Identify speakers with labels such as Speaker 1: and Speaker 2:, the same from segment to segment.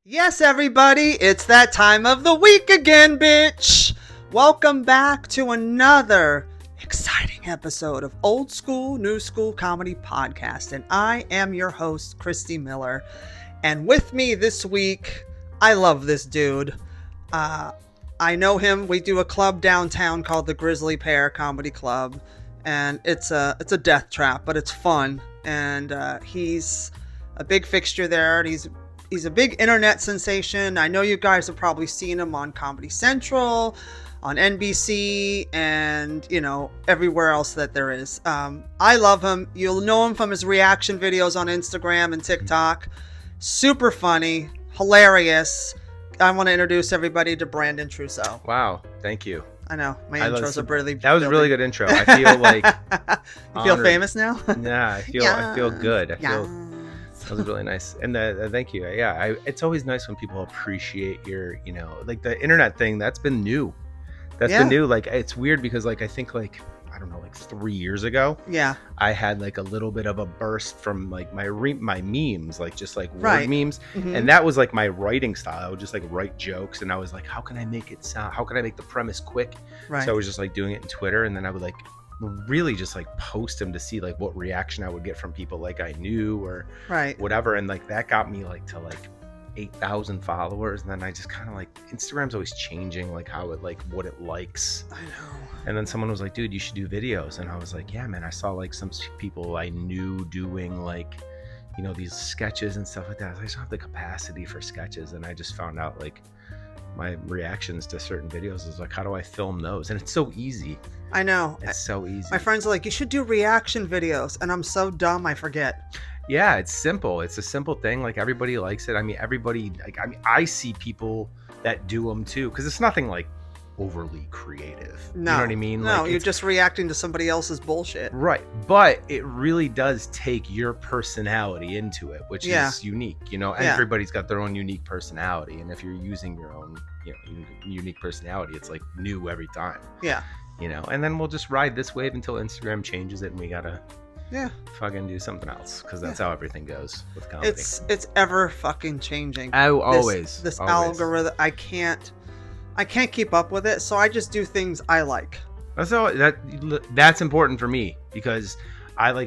Speaker 1: Yes, everybody, it's that time of the week again, bitch! Welcome back to another exciting episode of Old School, New School Comedy Podcast. And I am your host, Christy Miller. And with me this week, I love this dude. I know him. We do a club downtown called the Grizzly Pear Comedy Club. And it's a death trap, but it's fun. And he's a big fixture there. And he's a big internet sensation. I know you guys have probably seen him on Comedy Central, on NBC, and, everywhere else that there is. I love him. You'll know him from his reaction videos on Instagram and TikTok. Super funny, hilarious. I want to introduce everybody to Brandon TRUSSO.
Speaker 2: Wow, thank you.
Speaker 1: I know, my intros are really...
Speaker 2: That was a really good intro. I feel like...
Speaker 1: You feel famous now?
Speaker 2: Nah, I feel good.
Speaker 1: Yeah.
Speaker 2: That was really nice. And thank you. Yeah, it's always nice when people appreciate your, like the internet thing. That's been new. Been new. Like, it's weird because, like, I think, like, I don't know, like 3 years ago.
Speaker 1: Yeah.
Speaker 2: I had like a little bit of a burst from like my memes, like just like word memes. Mm-hmm. And that was like my writing style. I would just like write jokes. And I was like, how can I make the premise quick?
Speaker 1: Right.
Speaker 2: So I was just like doing it in Twitter. And then I would like really just like post them to see like what reaction I would get from people like I knew or whatever. And like that got me like to like 8,000 followers. And then I just kind of like, Instagram's always changing like how it like what it likes.
Speaker 1: I know.
Speaker 2: And then someone was like, dude, you should do videos. And I was like, yeah, man, I saw like some people I knew doing like, these sketches and stuff like that. I just don't have the capacity for sketches. And I just found out like my reactions to certain videos is like, how do I film those? And it's so easy.
Speaker 1: I know.
Speaker 2: It's so easy.
Speaker 1: My friends are like, you should do reaction videos. And I'm so dumb, I forget.
Speaker 2: Yeah, it's simple. It's a simple thing. Like everybody likes it. I mean, I see people that do them too. Cause it's nothing like overly creative.
Speaker 1: No,
Speaker 2: you know what I mean?
Speaker 1: No,
Speaker 2: like
Speaker 1: you're just reacting to somebody else's bullshit.
Speaker 2: Right. But it really does take your personality into it, which is unique, and everybody's got their own unique personality. And if you're using your own, unique personality, it's like new every time.
Speaker 1: Yeah.
Speaker 2: And then we'll just ride this wave until Instagram changes it and we gotta fucking do something else, because that's how everything goes with comedy.
Speaker 1: It's ever fucking changing.
Speaker 2: Always.
Speaker 1: This algorithm, I can't keep up with it, so I just do things I like.
Speaker 2: That's important for me, because and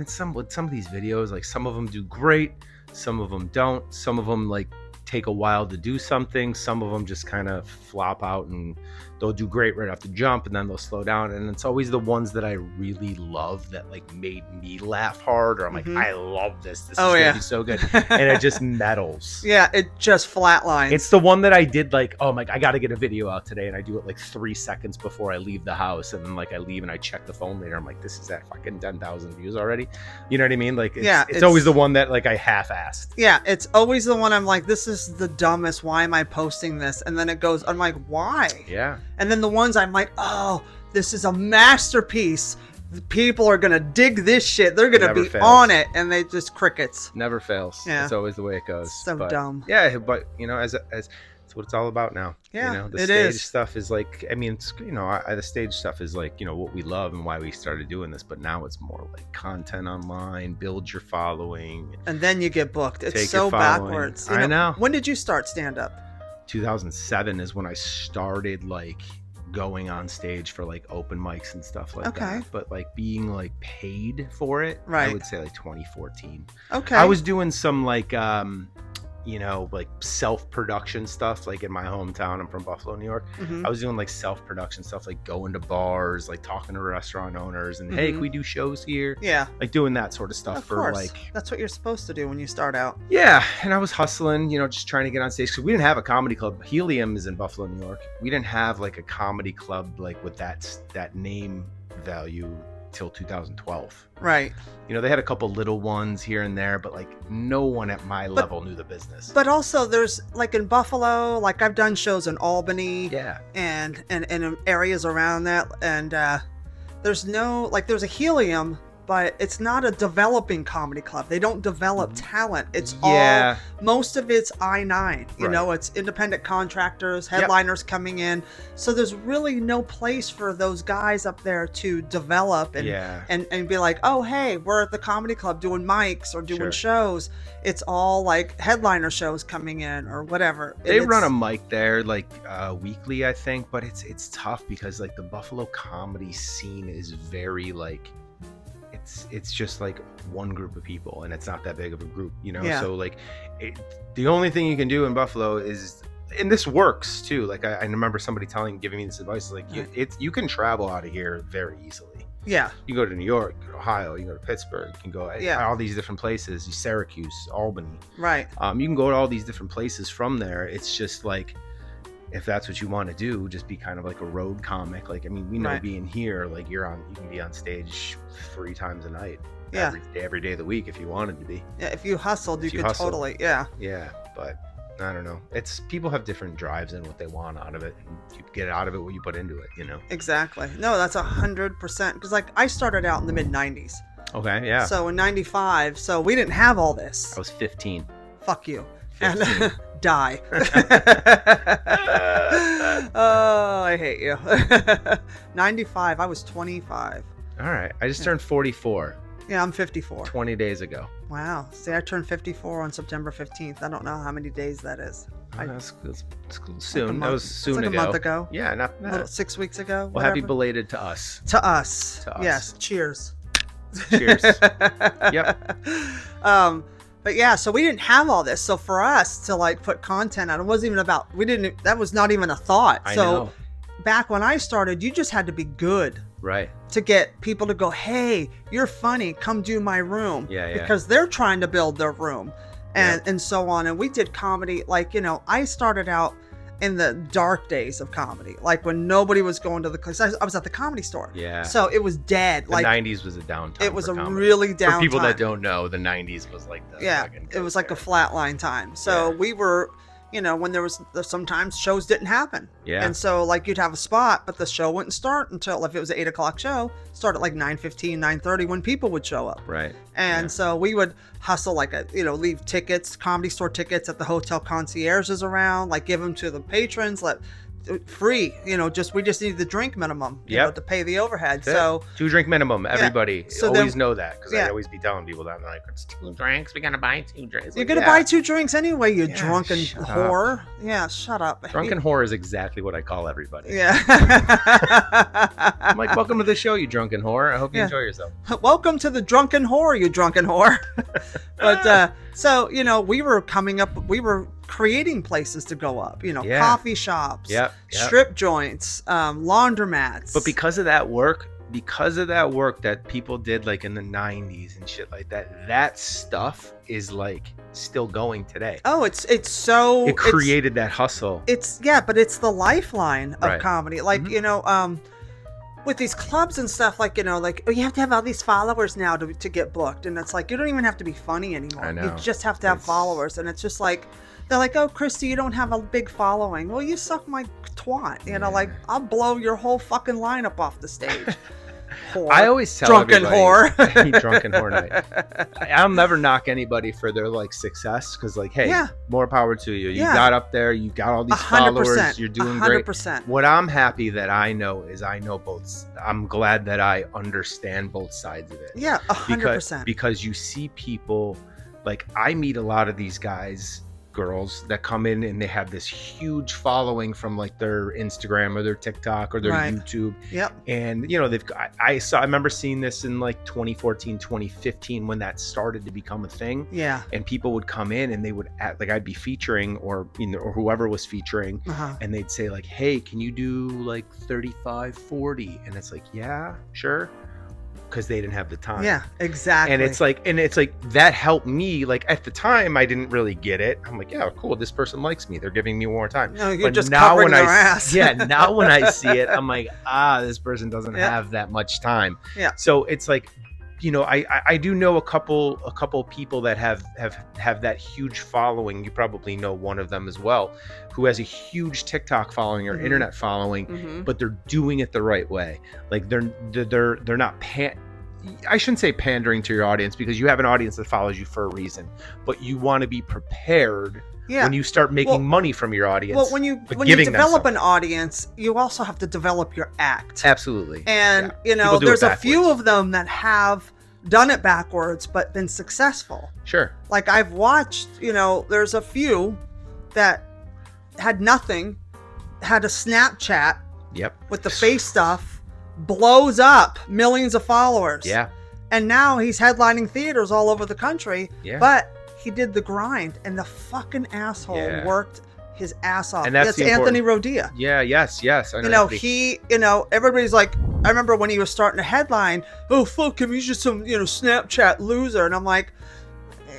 Speaker 2: it's some of these videos, like some of them do great, some of them don't, some of them like take a while to do something, some of them just kind of flop out and they'll do great right off the jump and then they'll slow down. And it's always the ones that I really love that like made me laugh hard, or I'm like, I love this is gonna be so good. And it just meddles.
Speaker 1: Yeah, it just flatlines.
Speaker 2: It's the one that I did like, oh my, I gotta get a video out today, and I do it like 3 seconds before I leave the house, and then like I leave and I check the phone later, I'm like, this is at fucking 10,000 views already. You know what I mean? Like it's always the one that like I half-assed.
Speaker 1: Yeah, it's always the one I'm like, this is the dumbest, why am I posting this? And then it goes, I'm like, why?
Speaker 2: Yeah.
Speaker 1: And then the ones I'm like, oh, this is a masterpiece. The people are gonna dig this shit. They're gonna be on it, and they just crickets.
Speaker 2: Never fails. Yeah. It's always the way it goes.
Speaker 1: So dumb.
Speaker 2: Yeah, but as it's what it's all about now.
Speaker 1: Yeah,
Speaker 2: the stage stuff is like, I mean, it's the stage stuff is like what we love and why we started doing this. But now it's more like content online, build your following,
Speaker 1: and then you get booked. It's so backwards.
Speaker 2: I know.
Speaker 1: When did you start stand up?
Speaker 2: 2007 is when I started like going on stage for like open mics and stuff like that, but like being like paid for it, I would say like 2014. I was doing some like like self-production stuff, like in my hometown. I'm from Buffalo, New York. I was doing like self-production stuff, like going to bars, like talking to restaurant owners and hey, can we do shows here?
Speaker 1: Yeah,
Speaker 2: like doing that sort of stuff.
Speaker 1: Of course. Like that's what you're supposed to do when you start out.
Speaker 2: Yeah, and I was hustling, just trying to get on stage, because we didn't have a comedy club. Helium is in Buffalo, New York. We didn't have like a comedy club like with that name value till 2012.
Speaker 1: Right.
Speaker 2: They had a couple little ones here and there, but like no one at my level knew the business.
Speaker 1: But also there's like in Buffalo, like I've done shows in Albany, and in areas around that, and there's a Helium, but it's not a developing comedy club. They don't develop talent. It's
Speaker 2: Yeah.
Speaker 1: all, most of it's I-9. You
Speaker 2: Right.
Speaker 1: know, it's independent contractors, headliners coming in. So there's really no place for those guys up there to develop and
Speaker 2: Yeah.
Speaker 1: and be like, oh, hey, we're at the comedy club doing mics or doing
Speaker 2: Sure.
Speaker 1: shows. It's all like headliner shows coming in or whatever. And
Speaker 2: They run a
Speaker 1: it's-
Speaker 2: mic there like weekly, I think, but it's tough because like the Buffalo comedy scene is very like it's just like one group of people, and it's not that big of a group, you know.
Speaker 1: Yeah.
Speaker 2: So like the only thing you can do in Buffalo is, and this works too. Like I remember somebody giving me this advice, like you can travel out of here very easily.
Speaker 1: Yeah.
Speaker 2: You go to New York, you go to Ohio, you go to Pittsburgh, you can go all these different places, Syracuse, Albany.
Speaker 1: Right.
Speaker 2: You can go to all these different places from there. It's just like, if that's what you want to do, just be kind of like a road comic. Like, I mean, we know
Speaker 1: Right.
Speaker 2: being here, like you can be on stage 3 times a night,
Speaker 1: Yeah.
Speaker 2: every day of the week if you wanted to be.
Speaker 1: Yeah. If you hustled, you
Speaker 2: If you
Speaker 1: could
Speaker 2: hustled.
Speaker 1: totally. Yeah.
Speaker 2: Yeah, but I don't know. It's people have different drives in what they want out of it. And you get out of it what you put into it, you know.
Speaker 1: Exactly. No, that's 100%. Because like I started out in the mid 90s.
Speaker 2: Okay, yeah.
Speaker 1: So in 95, so we didn't have all this.
Speaker 2: I was 15.
Speaker 1: Fuck you.
Speaker 2: 15.
Speaker 1: And die. Oh, I hate you. 95, I was 25.
Speaker 2: All right. I just turned 44
Speaker 1: Yeah, I'm 54.
Speaker 2: 20 days ago.
Speaker 1: Wow. See, I turned 54 on September 15th. I don't know how many days that is.
Speaker 2: Oh,
Speaker 1: I-
Speaker 2: that's soon.
Speaker 1: Like a
Speaker 2: That
Speaker 1: month-
Speaker 2: was
Speaker 1: it's
Speaker 2: soon
Speaker 1: like
Speaker 2: ago.
Speaker 1: a month ago.
Speaker 2: Yeah, not
Speaker 1: A little, 6 weeks ago.
Speaker 2: Well, happy
Speaker 1: whatever.
Speaker 2: belated to us.
Speaker 1: To us.
Speaker 2: To us.
Speaker 1: Yes. Cheers.
Speaker 2: Cheers. Yep.
Speaker 1: But yeah, so we didn't have all this. So for us to like put content out, it wasn't even about, that was not even a thought.
Speaker 2: I
Speaker 1: So
Speaker 2: know.
Speaker 1: back when I started, you just had to be good
Speaker 2: Right.
Speaker 1: to get people to go, hey, you're funny, come do my room.
Speaker 2: Yeah, yeah.
Speaker 1: Because they're trying to build their room and so on. And we did comedy, like, you know, I started out in the dark days of comedy, like when nobody was going to the, cause I was at the Comedy Store.
Speaker 2: Yeah.
Speaker 1: So it was dead.
Speaker 2: The
Speaker 1: Like
Speaker 2: 90s was a downtime.
Speaker 1: it was
Speaker 2: for
Speaker 1: a
Speaker 2: comedy.
Speaker 1: really down
Speaker 2: For people
Speaker 1: time.
Speaker 2: that don't know, the 90s was like the
Speaker 1: Yeah,
Speaker 2: fucking
Speaker 1: it was like a
Speaker 2: there.
Speaker 1: flatline time. So
Speaker 2: Yeah.
Speaker 1: we were, you know, when there's sometimes shows didn't happen.
Speaker 2: Yeah.
Speaker 1: And so like you'd have a spot, but the show wouldn't start until, if it was an 8 o'clock show, start at like 9:15, 9:30 when people would show up.
Speaker 2: Right.
Speaker 1: And
Speaker 2: Yeah.
Speaker 1: so we would hustle like leave tickets, Comedy Store tickets at the hotel concierges around, like give them to the patrons, free, we just need the drink minimum,
Speaker 2: Yep.
Speaker 1: to pay the overhead.
Speaker 2: That's it.
Speaker 1: So
Speaker 2: 2 drink minimum. Everybody
Speaker 1: So
Speaker 2: always
Speaker 1: then-
Speaker 2: know that, because
Speaker 1: yeah.
Speaker 2: I always be telling people that, like, it's 2 drinks. We gotta buy 2 drinks.
Speaker 1: you're
Speaker 2: Like,
Speaker 1: gonna
Speaker 2: yeah.
Speaker 1: buy 2 drinks anyway, you
Speaker 2: Yeah,
Speaker 1: drunken
Speaker 2: shut up.
Speaker 1: whore. Yeah, shut up.
Speaker 2: Drunken whore is exactly what I call everybody.
Speaker 1: Yeah.
Speaker 2: I'm like, welcome to the show, you drunken whore. I hope you
Speaker 1: Yeah.
Speaker 2: enjoy yourself.
Speaker 1: Welcome to the drunken whore, you drunken whore. But so we were creating places to go up,
Speaker 2: Yeah.
Speaker 1: coffee shops,
Speaker 2: Yep.
Speaker 1: strip joints, laundromats.
Speaker 2: But because of that work that people did like in the 90s and shit like that, that stuff is like still going today.
Speaker 1: oh, it's so
Speaker 2: It created that hustle.
Speaker 1: but it's the lifeline of
Speaker 2: Right.
Speaker 1: comedy. Like,
Speaker 2: Mhm.
Speaker 1: with these clubs and stuff, like, oh, you have to have all these followers now to get booked. And it's like, you don't even have to be funny anymore.
Speaker 2: I know.
Speaker 1: You just have to have
Speaker 2: It's-
Speaker 1: followers. And it's just like, they're like, oh, Christy, you don't have a big following. Well, you suck my twat. Like, I'll blow your whole fucking lineup off the stage. Whore.
Speaker 2: I always tell
Speaker 1: drunken
Speaker 2: everybody,
Speaker 1: whore.
Speaker 2: drunken whore night. I'll never knock anybody for their like success, because like, hey,
Speaker 1: Yeah.
Speaker 2: more power to you. You
Speaker 1: Yeah.
Speaker 2: got up there, you got all these
Speaker 1: 100%.
Speaker 2: followers, you're doing great.
Speaker 1: 100%.
Speaker 2: What I'm happy that I know is I know both. I'm glad that I understand both sides of it.
Speaker 1: Yeah, 100%.
Speaker 2: Because you see people, like, I meet a lot of these guys, girls that come in and they have this huge following from like their Instagram or their TikTok or their
Speaker 1: Right.
Speaker 2: YouTube.
Speaker 1: Yep.
Speaker 2: And I remember seeing this in like 2014, 2015 when that started to become a thing.
Speaker 1: Yeah.
Speaker 2: And people would come in and they would act like I'd be featuring or whoever was featuring,
Speaker 1: Uh-huh.
Speaker 2: and they'd say like, hey, can you do like 35, 40? And it's like, yeah, sure. Because they didn't have the time.
Speaker 1: Yeah, exactly.
Speaker 2: And it's like that helped me. Like at the time, I didn't really get it. I'm like, yeah, cool. This person likes me. They're giving me more time.
Speaker 1: No, you're
Speaker 2: But
Speaker 1: just
Speaker 2: now
Speaker 1: covering
Speaker 2: when
Speaker 1: their
Speaker 2: I
Speaker 1: ass.
Speaker 2: yeah, now when I see it, I'm like, this person doesn't
Speaker 1: Yeah.
Speaker 2: have that much time.
Speaker 1: Yeah.
Speaker 2: So it's like, I do know a couple people that have that huge following. You probably know one of them as well, who has a huge TikTok following or
Speaker 1: Mhm.
Speaker 2: internet following,
Speaker 1: Mhm.
Speaker 2: but they're doing it the right way. Like they're not I shouldn't say pandering to your audience, because you have an audience that follows you for a reason, but you want to be prepared when you start making money from your audience.
Speaker 1: Well, when you develop an audience, you also have to develop your act.
Speaker 2: Absolutely.
Speaker 1: And there's a few of them that have done it backwards but been successful.
Speaker 2: Sure.
Speaker 1: Like I've watched, there's a few that had nothing, had a Snapchat with the face stuff, blows up, millions of followers.
Speaker 2: Yeah.
Speaker 1: And now he's headlining theaters all over the country.
Speaker 2: Yeah.
Speaker 1: But he did the grind, and the fucking asshole worked his ass off.
Speaker 2: And that's
Speaker 1: Anthony Rodia.
Speaker 2: Yeah, yes. I
Speaker 1: know everybody's like, I remember when he was starting to headline, oh, fuck him, he's just some, Snapchat loser. And I'm like,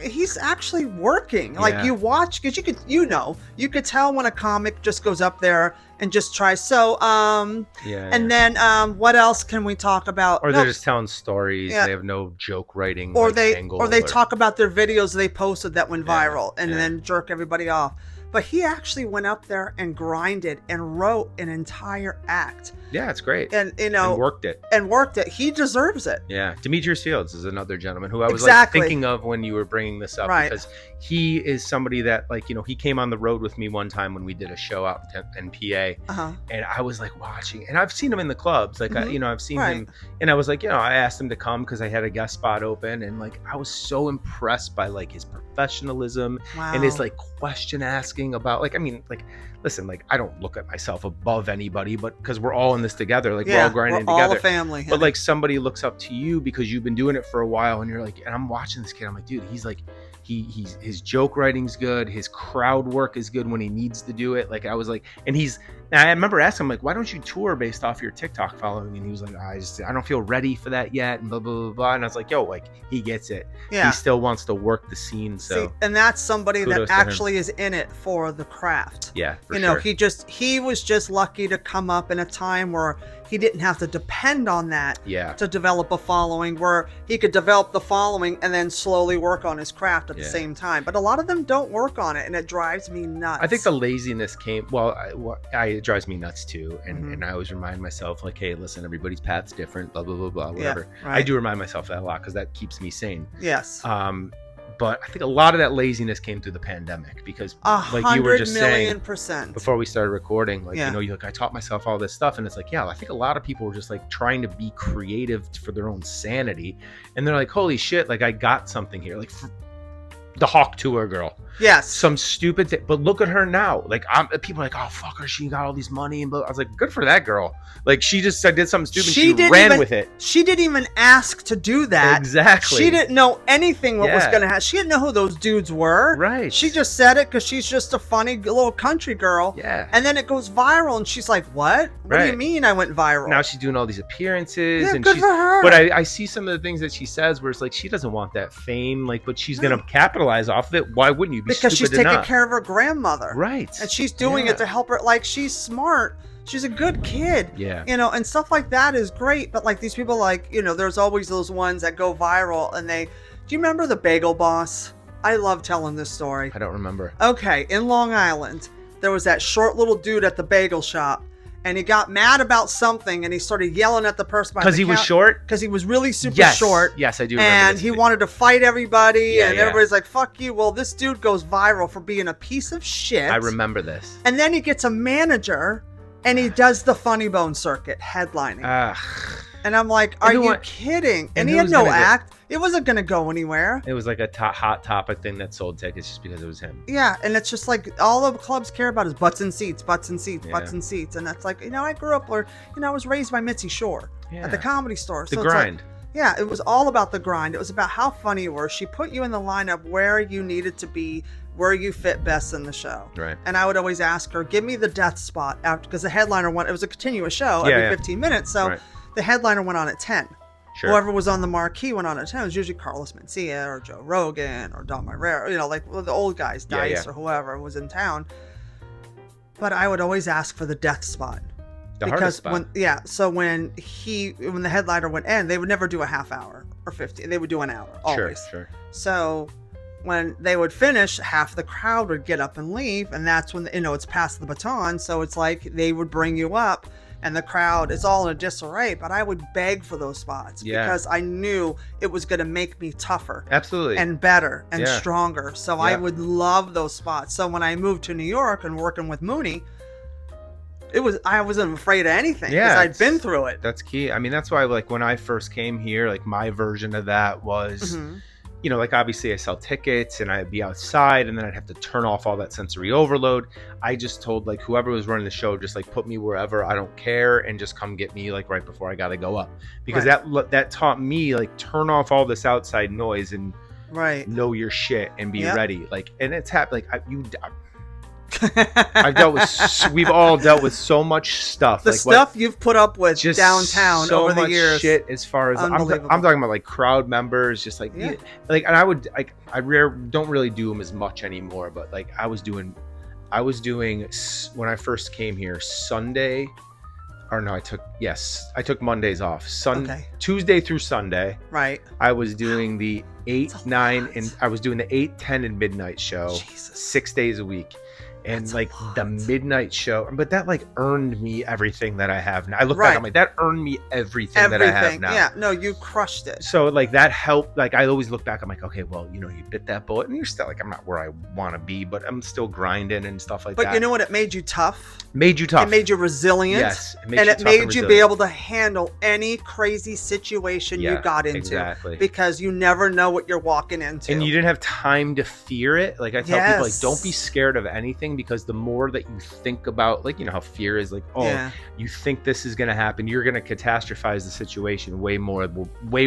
Speaker 1: he's actually working. Like you watch, because you could tell when a comic just goes up there and just tries. So and then what else can we talk about?
Speaker 2: Or they're just telling stories. They have no joke writing
Speaker 1: or they talk about their videos they posted that went viral and then jerk everybody off. But he actually went up there and grinded and wrote an entire act.
Speaker 2: Yeah, it's great.
Speaker 1: And and worked it. He deserves it.
Speaker 2: Yeah. Demetrius Fields is another gentleman who I was like thinking of when you were bringing this up, because he is somebody that he came on the road with me one time when we did a show out in PA, and I was like watching, and I've seen him in the clubs, like I've seen him, and I was like, I asked him to come because I had a guest spot open, and I was so impressed by his professionalism and his question asking about listen, I don't look at myself above anybody, but because we're all in this together, we're all grinding together,
Speaker 1: all a family.
Speaker 2: But somebody looks up to you because you've been doing it for a while, and you're and I'm watching this kid, I'm like, dude, he's he's his joke writing's good, his crowd work is good when he needs to do it. I was and I remember asking him why don't you tour based off your TikTok following? And he was like, I don't feel ready for that yet, and blah blah blah blah. And I was like, yo, he gets it. He still wants to work the scene. So
Speaker 1: and that's somebody that actually is in it for the craft.
Speaker 2: Yeah, for sure.
Speaker 1: He was just lucky to come up in a time where he didn't have to depend on that to develop a following, where he could develop the following and then slowly work on his craft at the same time. But a lot of them don't work on it, and it drives me nuts.
Speaker 2: I think the laziness came, it drives me nuts too. And I always remind myself, hey, listen, everybody's path's different, blah, blah, blah, blah, whatever. Yeah, right. I do remind myself that a lot because that keeps me sane.
Speaker 1: Yes.
Speaker 2: But I think a lot of that laziness came through the pandemic, because you were just saying before we started recording, I taught myself all this stuff, and it's I think a lot of people were just trying to be creative for their own sanity, and they're like, holy shit, I got something here, the Hawk Tour girl.
Speaker 1: Yes.
Speaker 2: Some stupid thing, but look at her now. People are oh, fuck her, she got all these money, and I was like, good for that girl. She just did something stupid. She ran with it.
Speaker 1: She didn't even ask to do that.
Speaker 2: Exactly.
Speaker 1: She didn't know anything what was going to happen. She didn't know who those dudes were.
Speaker 2: Right.
Speaker 1: She just said it because she's just a funny little country girl.
Speaker 2: Yeah.
Speaker 1: And then it goes viral, and she's like, what? What do you mean I went viral?
Speaker 2: Now she's doing all these appearances.
Speaker 1: Yeah,
Speaker 2: and
Speaker 1: good for her.
Speaker 2: But I see some of the things that she says where it's she doesn't want that fame, but she's going to capitalize off of it. Why wouldn't you?
Speaker 1: Because she's taking care of her grandmother.
Speaker 2: Right.
Speaker 1: And she's doing it to help her. She's smart. She's a good kid.
Speaker 2: Yeah.
Speaker 1: And stuff like that is great. But these people there's always those ones that go viral, and do you remember the Bagel Boss? I love telling this story.
Speaker 2: I don't remember.
Speaker 1: Okay. In Long Island, there was that short little dude at the bagel shop, and he got mad about something, and he started yelling at the person
Speaker 2: because he was short.
Speaker 1: Because he was really super short.
Speaker 2: Yes, I do remember.
Speaker 1: And he wanted to fight everybody, and everybody's like, "Fuck you!" Well, this dude goes viral for being a piece of shit.
Speaker 2: I remember this.
Speaker 1: And then he gets a manager, and he does the Funny Bone circuit headlining. And I'm like, "Are you kidding?" And he had no act. It wasn't going to go anywhere.
Speaker 2: It was a hot topic thing that sold tickets just because it was him.
Speaker 1: Yeah, and it's just all the clubs care about is butts and seats, butts and seats, butts and seats. And that's I grew up where, I was raised by Mitzi Shore at the Comedy Store.
Speaker 2: The grind.
Speaker 1: It was all about the grind. It was about how funny you were. She put you in the lineup where you needed to be, where you fit best in the show.
Speaker 2: Right.
Speaker 1: And I would always ask her, give me the death spot after, because the headliner it was a continuous show every 15 minutes. So the headliner went on at 10.
Speaker 2: Sure.
Speaker 1: Whoever was on the marquee went on at 10. It was usually Carlos Mencia or Joe Rogan or Don Marrero, the old guys, Dice or whoever was in town. But I would always ask for the death spot.
Speaker 2: Hardest spot.
Speaker 1: So when the headliner would end, they would never do a half hour or 50. They would do an hour always.
Speaker 2: Sure.
Speaker 1: So when they would finish, half the crowd would get up and leave, and that's when it's passed the baton. So it's they would bring you up. and the crowd is all in a disarray, but I would beg for those spots because I knew it was going to make me tougher.
Speaker 2: Absolutely.
Speaker 1: And better and stronger. So I would love those spots. So when I moved to New York and working with Mooney, I wasn't afraid of anything because I'd been through it.
Speaker 2: That's key. I mean, that's why, like, when I first came here, like, my version of that was, you know, like, obviously I sell tickets and I'd be outside and then I'd have to turn off all that sensory overload. I just told, like, whoever was running the show, just, like, put me wherever, I don't care, and just come get me, like, right before I got to go up. Because that taught me, like, turn off all this outside noise and know your shit and be ready. Like, and it's happened. Like, we've all dealt with so much stuff.
Speaker 1: The stuff you've put up with just downtown
Speaker 2: so
Speaker 1: over the years.
Speaker 2: Shit, as far as I'm talking about, like, crowd members, just like, like, and I don't really do them as much anymore, but like I was doing when I first came here Sunday, or no, I took Mondays off. Tuesday through Sunday.
Speaker 1: Right.
Speaker 2: I was doing the 8, 9, and I was doing the 8, 10, and midnight show. Jesus. 6 days a week. And that's like the midnight show, but that like earned me everything that I have now. I look back, I'm like, that earned me everything that I have now.
Speaker 1: Yeah, no, you crushed it.
Speaker 2: So like that helped. Like I always look back, I'm like, okay, well, you know, you bit that bullet, and you're still like, I'm not where I want to be, but I'm still grinding and stuff like that.
Speaker 1: But you know what? It made you tough.
Speaker 2: It made you
Speaker 1: resilient.
Speaker 2: Yes,
Speaker 1: it made you be able to handle any crazy situation you got into.
Speaker 2: Exactly.
Speaker 1: Because you never know what you're walking into,
Speaker 2: and you didn't have time to fear it. Like I tell people, like, don't be scared of anything, because the more that you think about, like, you know how fear is, like, you think this is going to happen, you're going to catastrophize the situation way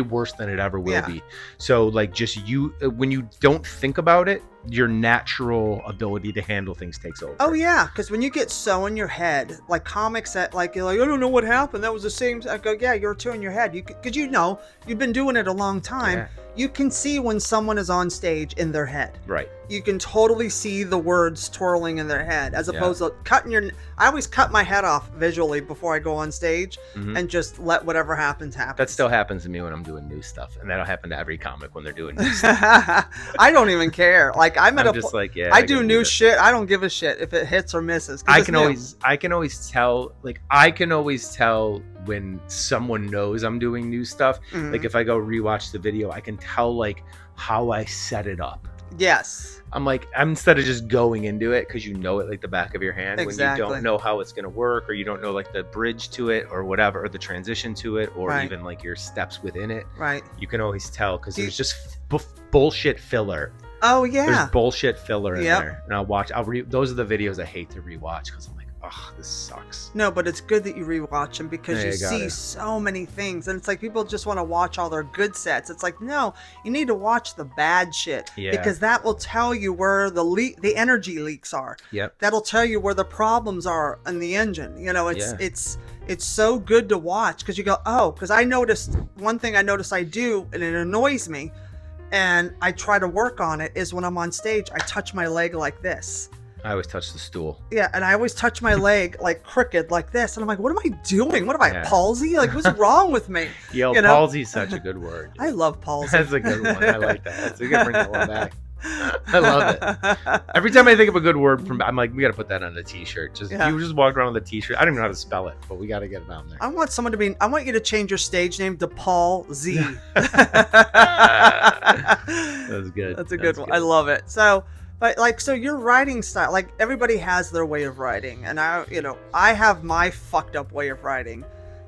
Speaker 2: worse than it ever will be. So like, just when you don't think about it, your natural ability to handle things takes over.
Speaker 1: Oh yeah, because when you get so in your head, like comics that like, you're like, I don't know what happened, that was the same. I go, yeah, you're too in your head. Because you know, you've been doing it a long time. You can see when someone is on stage in their head. Right. You can totally see the words twirling in their head, as opposed to cutting I always cut my head off visually before I go on stage and just let whatever happens happen.
Speaker 2: That still happens to me when I'm doing new stuff, and that'll happen to every comic when they're doing new stuff.
Speaker 1: I don't even care. Like I'm
Speaker 2: just like,
Speaker 1: I do new shit. I don't give a shit if it hits or misses. I can
Speaker 2: always tell when someone knows I'm doing new stuff. Like if I go rewatch the video, I can tell like how I set it up. Yes. I'm instead of just going into it, because you know it like the back of your hand, when you don't know how it's going to work, or you don't know like the bridge to it or whatever, or the transition to it, or even like your steps within it. Right. You can always tell, because there's just bullshit filler. Oh yeah. There's bullshit filler in there. And those are the videos I hate to rewatch, because I'm like, oh, this sucks.
Speaker 1: No, but it's good that you rewatch them, because you see so many things, and it's like people just want to watch all their good sets. It's like, no, you need to watch the bad shit, because that will tell you where the energy leaks are. Yep. That'll tell you where the problems are in the engine. You know, it's so good to watch, because you go, oh, because I noticed one thing I do, and it annoys me, and I try to work on it, is when I'm on stage, I touch my leg like this.
Speaker 2: I always touch the stool.
Speaker 1: Yeah, and I always touch my leg like crooked like this. And I'm like, what am I doing? What am I, palsy? Like, what's wrong with me?
Speaker 2: Palsy is such a good word.
Speaker 1: I love palsy.
Speaker 2: That's a good one. I like that. That's a good bring that one back. I love it. Every time I think of a good word I'm like, we got to put that on a t-shirt. You just walk around with a t-shirt. I don't even know how to spell it, but we got to get it on there.
Speaker 1: I want you to change your stage name to Paul Z. That's
Speaker 2: good.
Speaker 1: That's a good one. I love it. So your writing style, like everybody has their way of writing, and I have my fucked up way of writing,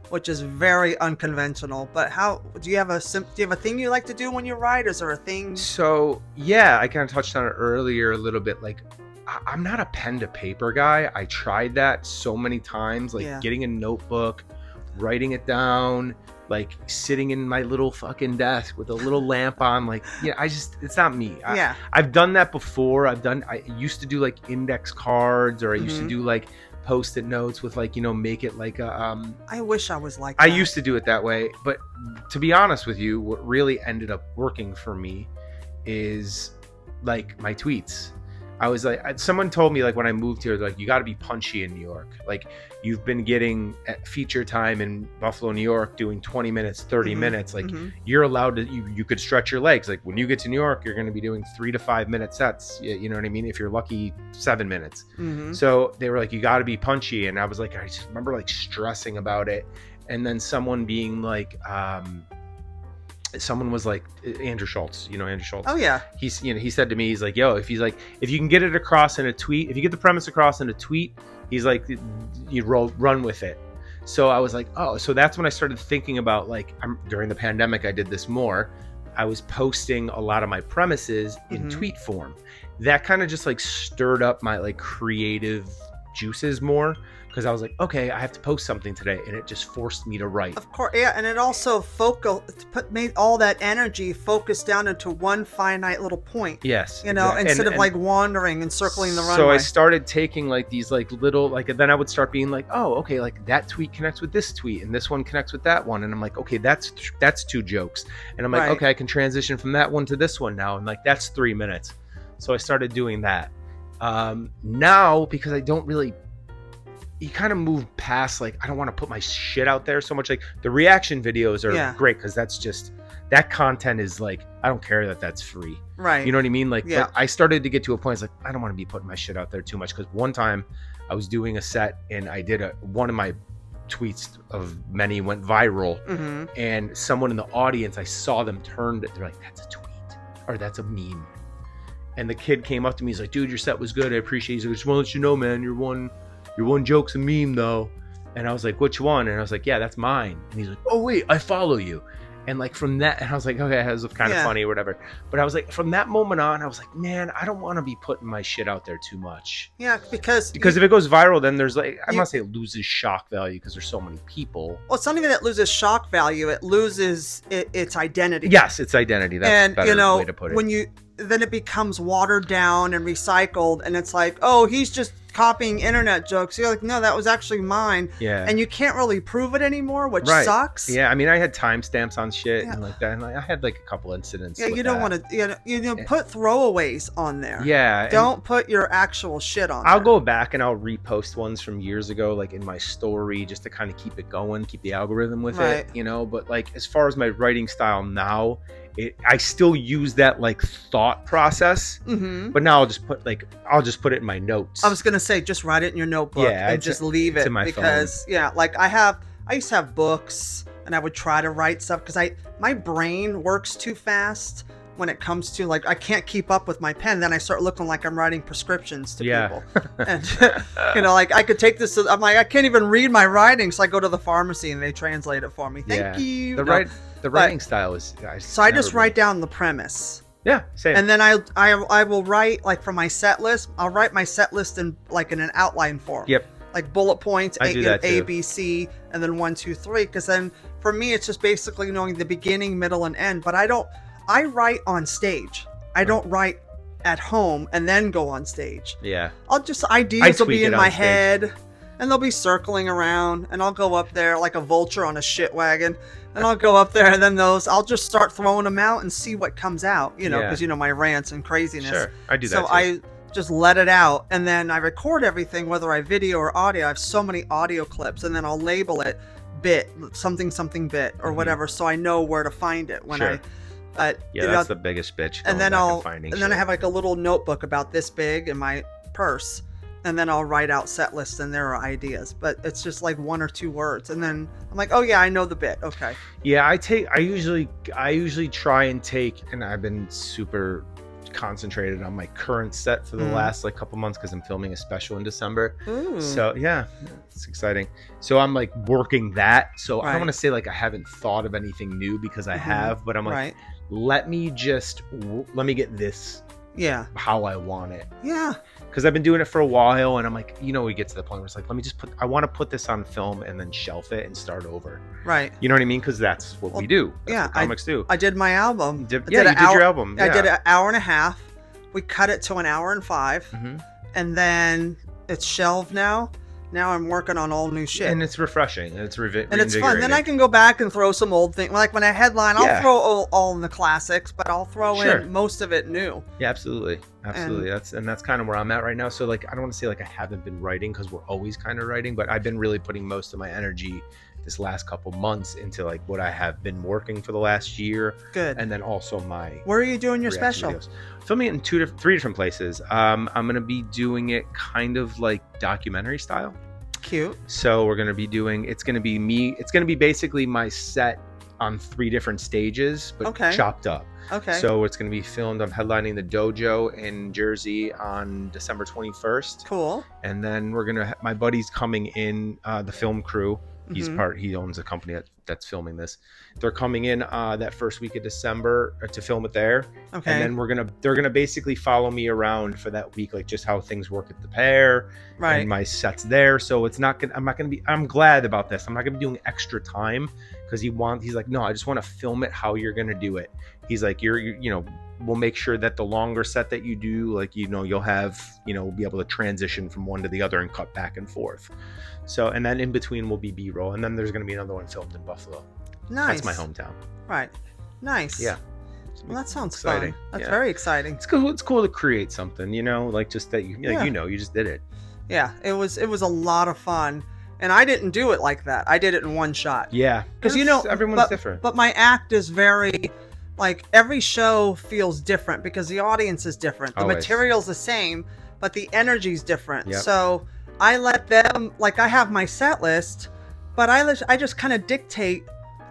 Speaker 1: which is very unconventional. But do you have a thing you like to do when you write? Is there a thing?
Speaker 2: So yeah, I kind of touched on it earlier a little bit. Like, I'm not a pen to paper guy. I tried that so many times, like getting a notebook, writing it down, like sitting in my little fucking desk with a little lamp on, like, it's not me. I've done that before. I used to do like index cards, or I used to do like post-it notes with like, make it like a
Speaker 1: I wish I was like that.
Speaker 2: I used to do it that way, but to be honest with you, what really ended up working for me is like my tweets. I was like, someone told me like when I moved here, like you got to be punchy in New York. Like you've been getting feature time in Buffalo, New York, doing 20 minutes, 30 minutes. Like you're allowed to, you could stretch your legs. Like when you get to New York, you're going to be doing 3 to 5 minute sets. You know what I mean? If you're lucky, 7 minutes. So they were like, you got to be punchy. And I was like, I just remember like stressing about it. And then someone being like, someone was like Andrew Schultz, Andrew Schultz.
Speaker 1: Oh yeah.
Speaker 2: He said to me, he's like, yo, if you can get it across in a tweet, if you get the premise across in a tweet, he's like, you run with it. So I was like, oh, so that's when I started thinking about like, during the pandemic, I did this more. I was posting a lot of my premises in tweet form. That kind of just like stirred up my like creative juices more. Because I was like, okay, I have to post something today, and it just forced me to write.
Speaker 1: Of course, yeah, and it also made all that energy focused down into one finite little point.
Speaker 2: Yes,
Speaker 1: instead of like wandering and circling the runway.
Speaker 2: So I started taking like these like little then I would start being like, oh, okay, like that tweet connects with this tweet, and this one connects with that one, and I'm like, okay, that's 2 jokes, and I'm like, okay, I can transition from that one to this one now, and like that's 3 minutes. So I started doing that. Now because I don't really. You kind of move past like I don't want to put my shit out there so much. Like the reaction videos are great because that's just that content is like I don't care that that's free,
Speaker 1: right?
Speaker 2: You know what I mean? Like but I started to get to a point. It's like I don't want to be putting my shit out there too much because one time I was doing a set and I did one of my tweets of many went viral, and someone in the audience I saw them turned. They're like, that's a tweet or that's a meme, and the kid came up to me. He's like, dude, your set was good. I appreciate it. He's like, I just want to let you know, man, your one joke's a meme though. And I was like, which one? And I was like, yeah, that's mine. And he's like, oh wait, I follow you. And like from that, and I was like, okay, that was kind of funny or whatever. But I was like, from that moment on, I was like, man, I don't want to be putting my shit out there too much.
Speaker 1: Yeah, because
Speaker 2: if it goes viral, then there's like, I'm not saying it loses shock value because there's so many people.
Speaker 1: Well, it's not even that it loses shock value; it loses its identity.
Speaker 2: Yes, its identity. That's a better way to put it.
Speaker 1: Then it becomes watered down and recycled, and it's like, oh, he's just copying internet jokes. You're like, no, that was actually mine. Yeah. And you can't really prove it anymore, which sucks.
Speaker 2: Yeah, I mean, I had timestamps on shit and like that, and like, I had like a couple incidents.
Speaker 1: Yeah, you don't want to, put throwaways on there.
Speaker 2: Yeah.
Speaker 1: Don't put your actual shit on
Speaker 2: I'll
Speaker 1: there.
Speaker 2: go back and I'll repost ones from years ago, like in my story, just to kind of keep it going, keep the algorithm with it, But like, as far as my writing style now, I still use that like thought process, but now I'll just put it in my notes.
Speaker 1: I was gonna say just write it in your notebook and just leave it because phone. Like I used to have books and I would try to write stuff because my brain works too fast when it comes to like I can't keep up with my pen. Then I start looking like I'm writing prescriptions to people, and like I could take this. I'm like I can't even read my writing, so I go to the pharmacy and they translate it for me. Thank you.
Speaker 2: The writing style is.
Speaker 1: I just write down the premise.
Speaker 2: Yeah, same.
Speaker 1: And then I will write like for my set list. I'll write my set list in an outline form.
Speaker 2: Yep.
Speaker 1: Like bullet points,
Speaker 2: A,
Speaker 1: B, C, and then 1, 2, 3. Because then for me, it's just basically knowing the beginning, middle, and end. But I write on stage. I don't write at home and then go on stage.
Speaker 2: Yeah.
Speaker 1: Ideas will be in my head. And they'll be circling around, and I'll go up there like a vulture on a shit wagon, and I'll go up there, and then I'll just start throwing them out and see what comes out, because my rants and craziness.
Speaker 2: Sure, I do that.
Speaker 1: So I just let it out, and then I record everything, whether I video or audio. I have so many audio clips, and then I'll label it bit, something bit, or whatever, so I know where to find it when
Speaker 2: that's the biggest bitch.
Speaker 1: And then I have like a little notebook about this big in my purse. And then I'll write out set lists and there are ideas, but it's just like 1 or 2 words. And then I'm like, oh yeah, I know the bit. Okay.
Speaker 2: Yeah. I usually try and take, and I've been super concentrated on my current set for the last like couple months because I'm filming a special in December. Ooh. So yeah, it's exciting. So I'm like working that. So I don't want to say like I haven't thought of anything new because I have, but I'm like, let me get this how I want it.
Speaker 1: Yeah.
Speaker 2: Because I've been doing it for a while, and I'm like, we get to the point where it's like, I want to put this on film and then shelf it and start over.
Speaker 1: Right.
Speaker 2: You know what I mean? Because that's what we do. That's what comics do.
Speaker 1: I did my album.
Speaker 2: You did your album.
Speaker 1: I did an hour and a half. We cut it to an hour and 5, and then it's shelved now. now I'm working on all new shit.
Speaker 2: And it's refreshing. And it's
Speaker 1: and it's fun. Then I can go back and throw some old things. Like when I headline, I'll throw all in the classics, but I'll throw in most of it new.
Speaker 2: Yeah, absolutely. That's kind of where I'm at right now. So like, I don't want to say like I haven't been writing, because we're always kind of writing, but I've been really putting most of my energy this last couple months into like what I have been working for the last year.
Speaker 1: Good.
Speaker 2: And then also my
Speaker 1: where are you doing your special?
Speaker 2: Videos. Filming it in three different places. I'm gonna be doing it kind of like documentary style.
Speaker 1: Cute.
Speaker 2: So we're gonna be doing, it's gonna be basically my set on 3 different stages, but chopped up.
Speaker 1: Okay.
Speaker 2: So it's gonna be filmed. I'm headlining the Dojo in Jersey on December 21st.
Speaker 1: Cool.
Speaker 2: And then we're gonna my buddy's coming in, the film crew. He owns a company that's filming this. They're coming in that first week of December to film it there. Okay. And then they're gonna basically follow me around for that week, like just how things work at the pair, right? And my sets there. So I'm glad about this. I'm not gonna be doing extra time, because he's like, no, I just want to film it how you're gonna do it. He's like, we'll make sure that the longer set that you do, like, you'll have, be able to transition from one to the other and cut back and forth. So, and then in between will be B-roll, and then there's going to be another one filmed in Buffalo.
Speaker 1: Nice.
Speaker 2: That's my hometown.
Speaker 1: Right. Nice.
Speaker 2: Yeah.
Speaker 1: Well, that sounds exciting. That's very exciting.
Speaker 2: It's cool. It's cool to create something, like just that you just did it.
Speaker 1: Yeah. It was a lot of fun. And I didn't do it like that. I did it in one shot.
Speaker 2: Yeah.
Speaker 1: Because
Speaker 2: everyone's different.
Speaker 1: But my act is very, like, every show feels different because the audience is different. The material's the same, but the energy's different. Yep. So I let them, like, I have my set list, but I just kind of dictate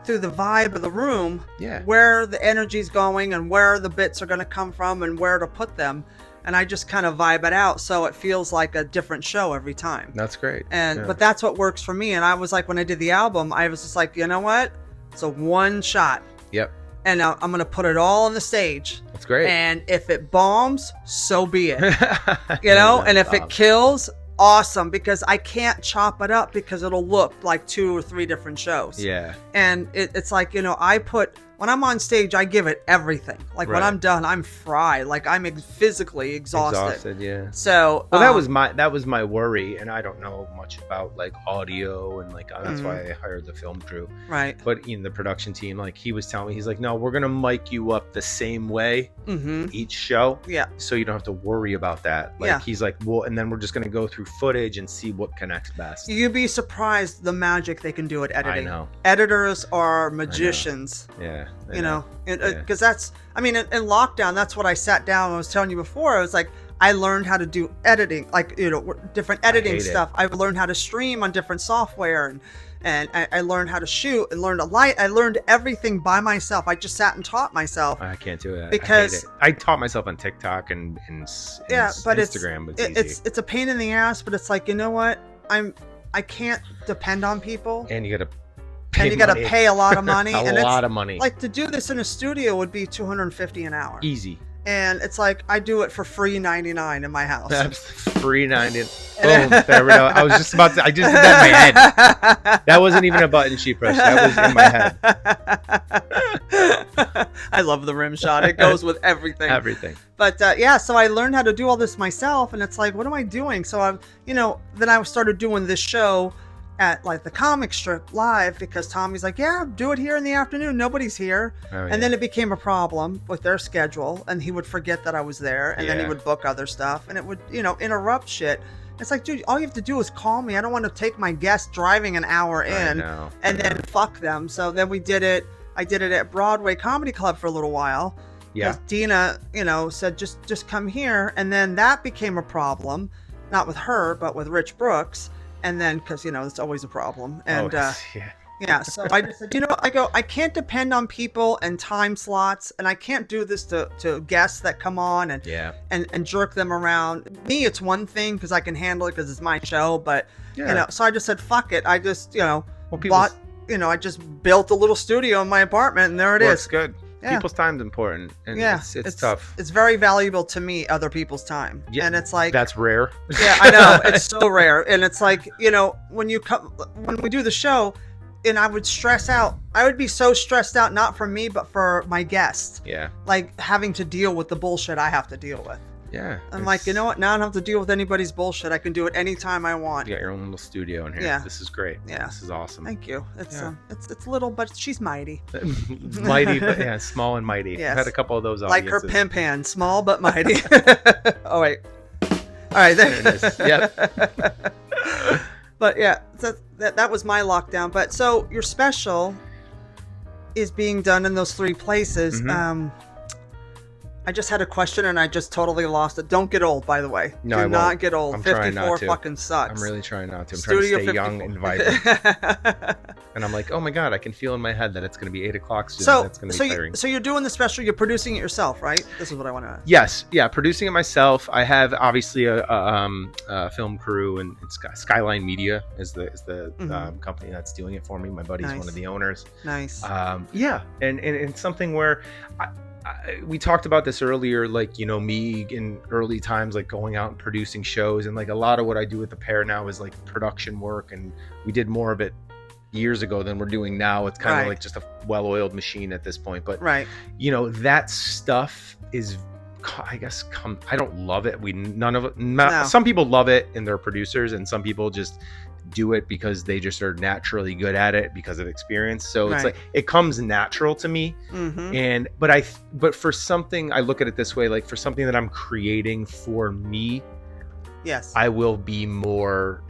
Speaker 1: through the vibe of the room where the energy's going and where the bits are going to come from and where to put them. And I just kind of vibe it out, so it feels like a different show every time.
Speaker 2: That's great.
Speaker 1: But that's what works for me. And I was like, when I did the album, I was just like, you know what? It's a one shot.
Speaker 2: Yep.
Speaker 1: And I'm going to put it all on the stage.
Speaker 2: That's great.
Speaker 1: And if it bombs, so be it. And if it kills, awesome, because I can't chop it up because it'll look like 2 or 3 different shows.
Speaker 2: Yeah.
Speaker 1: And it's like, when I'm on stage, I give it everything. Like when I'm done, I'm fried. Like I'm physically exhausted.
Speaker 2: Yeah.
Speaker 1: So
Speaker 2: that was my worry, and I don't know much about like audio and like that's why I hired the film crew.
Speaker 1: Right.
Speaker 2: But the production team, like he was telling me, he's like, no, we're gonna mic you up the same way each show. Yeah. So you don't have to worry about that. Like he's like, well, and then we're just gonna go through footage and see what connects best.
Speaker 1: You'd be surprised the magic they can do at editing.
Speaker 2: I know.
Speaker 1: Editors are magicians.
Speaker 2: Yeah.
Speaker 1: Because that's, in lockdown, that's what I sat down. I was telling you before, I was like, I learned how to do editing, like, different editing stuff. I learned how to stream on different software, and I learned how to shoot and learn to light. I learned everything by myself. I just sat and taught myself.
Speaker 2: I can't do it
Speaker 1: because
Speaker 2: I taught myself on TikTok and
Speaker 1: but
Speaker 2: Instagram.
Speaker 1: It's a pain in the ass, but it's like, you know what? I can't depend on people.
Speaker 2: And you got to
Speaker 1: pay a lot of money.
Speaker 2: A lot of money.
Speaker 1: Like, to do this in a studio would be $250 an hour.
Speaker 2: Easy.
Speaker 1: And it's like, I do it for free $99 in my house.
Speaker 2: That's free $99. Boom. There we go. I was just about to, I just did that in my head. That wasn't even a button she pressed. That was in my head.
Speaker 1: I love the rim shot. It goes with everything.
Speaker 2: Everything.
Speaker 1: But so I learned how to do all this myself, and it's like, what am I doing? So then I started doing this show at like the comic strip live, because Tommy's like, yeah, do it here in the afternoon, nobody's here. And then it became a problem with their schedule, and he would forget that I was there, and then he would book other stuff, and it would interrupt shit. It's like, dude, all you have to do is call me. I don't want to take my guest driving an hour in and then fuck them. So then I did it at Broadway Comedy Club for a little while. Yeah. Dina said just come here, and then that became a problem, not with her but with Rich Brooks. And then, because, it's always a problem. And, so I just said, I can't depend on people and time slots, and I can't do this to guests that come on and jerk them around. Me, it's one thing because I can handle it because it's my show, but, so I just said, fuck it. I just, bought, I just built a little studio in my apartment, and there it is.
Speaker 2: It's good. Yeah. People's time's important, and it's tough.
Speaker 1: It's very valuable to me, other people's time. Yeah, and it's like,
Speaker 2: that's rare.
Speaker 1: Yeah, I know. It's so rare. And it's like, when we do the show, and I would stress out. I would be so stressed out, not for me, but for my guests.
Speaker 2: Yeah.
Speaker 1: Like having to deal with the bullshit I have to deal with.
Speaker 2: Yeah.
Speaker 1: I'm like, you know what? Now I don't have to deal with anybody's bullshit. I can do it anytime I want.
Speaker 2: You got your own little studio in here.
Speaker 1: Yeah.
Speaker 2: This is great.
Speaker 1: Yeah.
Speaker 2: This is awesome.
Speaker 1: Thank you. It's
Speaker 2: Yeah.
Speaker 1: it's little, but she's mighty.
Speaker 2: Mighty, but yeah, small and mighty.
Speaker 1: Yes.
Speaker 2: I've had a couple of those
Speaker 1: Like
Speaker 2: audiences.
Speaker 1: her pimp hand, small but mighty. Oh wait. All right, there
Speaker 2: it is. Yep.
Speaker 1: But yeah, that was my lockdown. But so your special is being done in those 3 places.
Speaker 2: Mhm.
Speaker 1: I just had a question and I just totally lost it. Don't get old, by the way.
Speaker 2: No,
Speaker 1: Do
Speaker 2: I
Speaker 1: not
Speaker 2: won't.
Speaker 1: get old.
Speaker 2: I'm trying
Speaker 1: 54
Speaker 2: not to.
Speaker 1: fucking sucks.
Speaker 2: I'm really trying not to. I'm
Speaker 1: Studio
Speaker 2: trying to stay
Speaker 1: 54.
Speaker 2: young and vibrant. And I'm like, oh my god, I can feel in my head that it's going to be 8 o'clock soon. That's going to be tiring.
Speaker 1: So you're doing the special. You're producing it yourself, right? This is what I want to ask.
Speaker 2: Yes, yeah, producing it myself. I have obviously a film crew, and it's Skyline Media is the company that's doing it for me. My buddy's one of the owners.
Speaker 1: Nice.
Speaker 2: Yeah, and it's something where we talked about this earlier, like, you know, me in early times, like going out and producing shows, and like a lot of what I do with the pair now is like production work, and we did more of it years ago than we're doing now. It's kind of like just a well-oiled machine at this point, but you know, that stuff is, I guess, I don't love it. Some people love it and they're producers, and some people just do it because they just are naturally good at it because of experience. So it's like it comes natural to me. And but for something, I look at it this way, like for something that I'm creating for me,
Speaker 1: yes,
Speaker 2: I will be more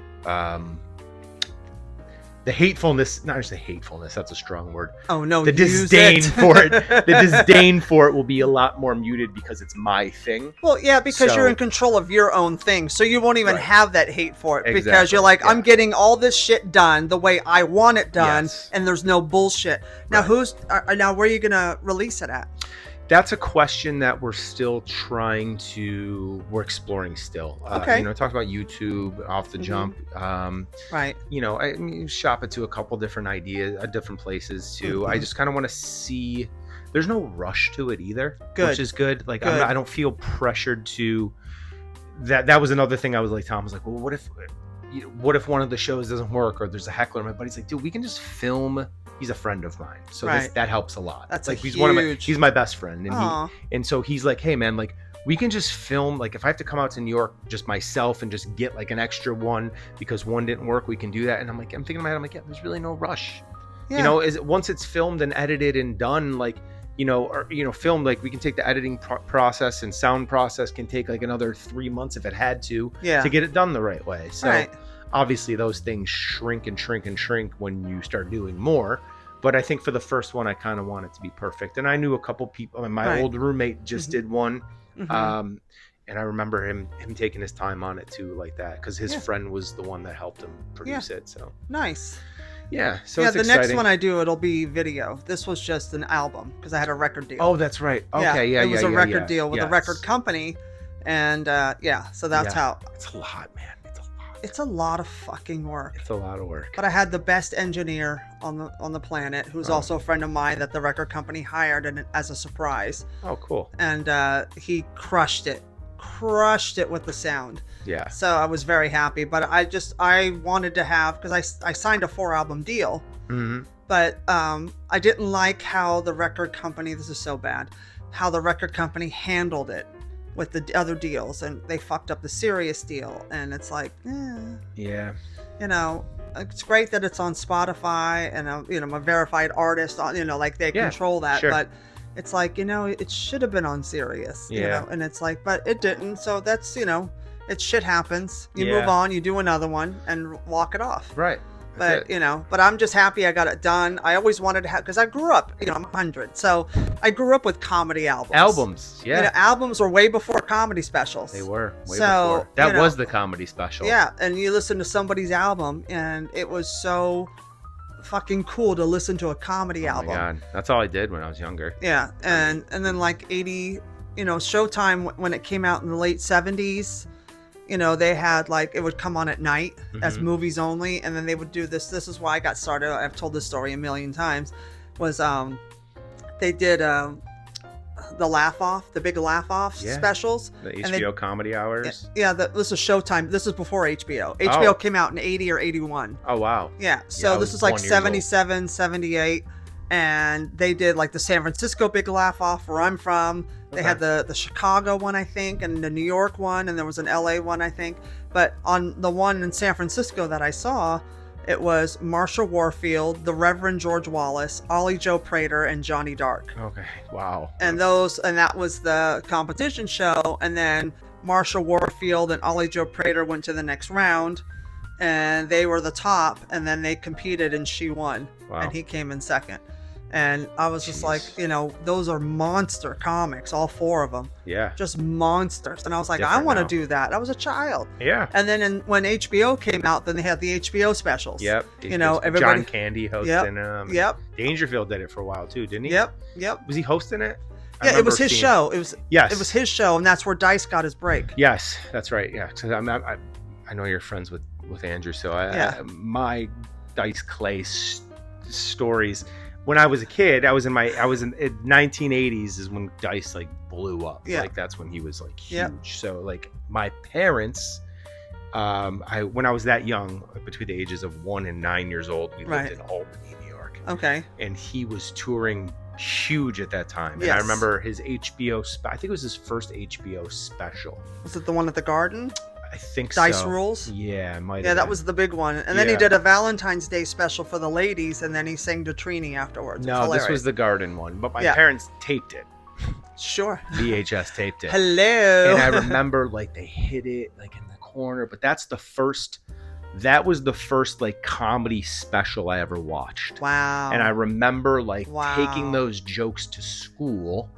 Speaker 2: the hatefulness, not just the hatefulness, that's a strong word.
Speaker 1: Oh no,
Speaker 2: the disdain for it. The disdain for it will be a lot more muted because it's my thing.
Speaker 1: Well, yeah, because you're in control of your own thing, so you won't even have that hate for it because you're like, I'm getting all this shit done the way I want it done, and there's no bullshit. Now, now where are you gonna release it at?
Speaker 2: That's a question that we're exploring still. You know, talked about YouTube off the jump. You know, I shop it to a couple different different places too. I just kind of want to see. There's no rush to it either, which is good. Like I don't feel pressured to. That was another thing I was like, Tom was like, well, what if one of the shows doesn't work or there's a heckler? My buddy's like, dude, we can just film. He's a friend of mine, so that helps a lot.
Speaker 1: That's
Speaker 2: like
Speaker 1: he's
Speaker 2: he's my best friend, and so he's like, hey man, like we can just film. Like if I have to come out to New York just myself and just get like an extra one because one didn't work, we can do that. And I'm thinking in my head, I'm like, yeah, there's really no rush. You know, once it's filmed and edited and done, like, you know, or, you know, filmed, like we can take the editing process and sound process can take like another 3 months if it had to get it done the right way. So obviously those things shrink and shrink and shrink when you start doing more. But I think for the first one, I kind of want it to be perfect. And I knew a couple people. My old roommate just did one. And I remember him taking his time on it too, like that, because his friend was the one that helped him produce it. So
Speaker 1: nice.
Speaker 2: Yeah. So it's
Speaker 1: the
Speaker 2: exciting.
Speaker 1: next one I do, it'll be video. This was just an album because I had a record deal.
Speaker 2: Oh, that's right. Okay. Yeah.
Speaker 1: It was a record deal with a record company. And so that's how.
Speaker 2: It's a lot, man.
Speaker 1: It's a lot of fucking work.
Speaker 2: It's a lot of work.
Speaker 1: But I had the best engineer on the planet, who's also a friend of mine that the record company hired as a surprise.
Speaker 2: Oh, cool.
Speaker 1: And he crushed it with the sound.
Speaker 2: Yeah.
Speaker 1: So I was very happy. But I wanted to have, because I signed a 4-album deal. But I didn't like how the record company, this is so bad, how the record company handled it with the other deals, and they fucked up the Sirius deal, and it's like, you know, it's great that it's on Spotify and you know, I'm a verified artist on, you know, like they control that, but it's like, you know, it should have been on Sirius, you know, and it's like, but it didn't. So that's, you know, shit happens. You move on, you do another one and walk it off.
Speaker 2: Right.
Speaker 1: But, you know, but I'm just happy I got it done. I always wanted to have, because I grew up, you know, I'm 100. So I grew up with comedy albums. You know, albums were way before comedy specials.
Speaker 2: They were way before. That was the comedy special.
Speaker 1: Yeah. And you listen to somebody's album and it was so fucking cool to listen to a comedy album.
Speaker 2: Oh my God. That's all I did when I was younger.
Speaker 1: Yeah. And then like 80, you know, Showtime, when it came out in the late 70s, you know, they had like, it would come on at night as movies only, and then they would do this is why I got started. I've told this story a million times, was they did the big laugh off specials,
Speaker 2: the HBO comedy hours.
Speaker 1: This is Showtime. This is before HBO came out in 80 or 81.
Speaker 2: Oh wow.
Speaker 1: So this is like 77 78, and they did like the San Francisco big laugh off where I'm from, They had the Chicago one, I think, and the New York one, and there was an LA one, I think. But on the one in San Francisco that I saw, it was Marsha Warfield, the Reverend George Wallace, Ollie Joe Prater, and Johnny Dark.
Speaker 2: Okay. Wow.
Speaker 1: And that was the competition show. And then Marsha Warfield and Ollie Joe Prater went to the next round, and they were the top. And then they competed, and she won.
Speaker 2: Wow.
Speaker 1: And he came in second. And I was just like, those are monster comics, all four of them.
Speaker 2: Yeah.
Speaker 1: Just monsters. And I was like,
Speaker 2: Different
Speaker 1: I want to
Speaker 2: now.
Speaker 1: do that. I was a child.
Speaker 2: Yeah.
Speaker 1: And then when HBO came out, then they had the HBO specials.
Speaker 2: Yep.
Speaker 1: Everybody.
Speaker 2: John Candy hosting them.
Speaker 1: Yep.
Speaker 2: Dangerfield did it for a while too, didn't he?
Speaker 1: Yep.
Speaker 2: Was he hosting it?
Speaker 1: Yeah, it was his show. It was his show, and that's where Dice got his break.
Speaker 2: Yes, that's right. Yeah, because I know you're friends with Andrew, so my Dice Clay stories. When I was a kid, I was in 1980s is when Dice like blew up.
Speaker 1: Yeah.
Speaker 2: Like that's when he was like huge.
Speaker 1: Yep.
Speaker 2: So like my parents, when I was that young, between the ages of 1 and 9 years old, we lived in Albany, New York.
Speaker 1: Okay.
Speaker 2: And he was touring huge at that time. And
Speaker 1: Yes.
Speaker 2: I remember his HBO, I think it was his first HBO special.
Speaker 1: Was it the one at the Garden?
Speaker 2: I think
Speaker 1: Dice
Speaker 2: so.
Speaker 1: Rules?
Speaker 2: Yeah,
Speaker 1: that was the big one. And then he did a Valentine's Day special for the ladies, and then he sang to Trini afterwards.
Speaker 2: No, this was the Garden one, but my parents taped it.
Speaker 1: Sure.
Speaker 2: VHS taped it.
Speaker 1: Hello.
Speaker 2: And I remember like they hid it like in the corner, but that was the first like comedy special I ever watched.
Speaker 1: Wow.
Speaker 2: And I remember like taking those jokes to school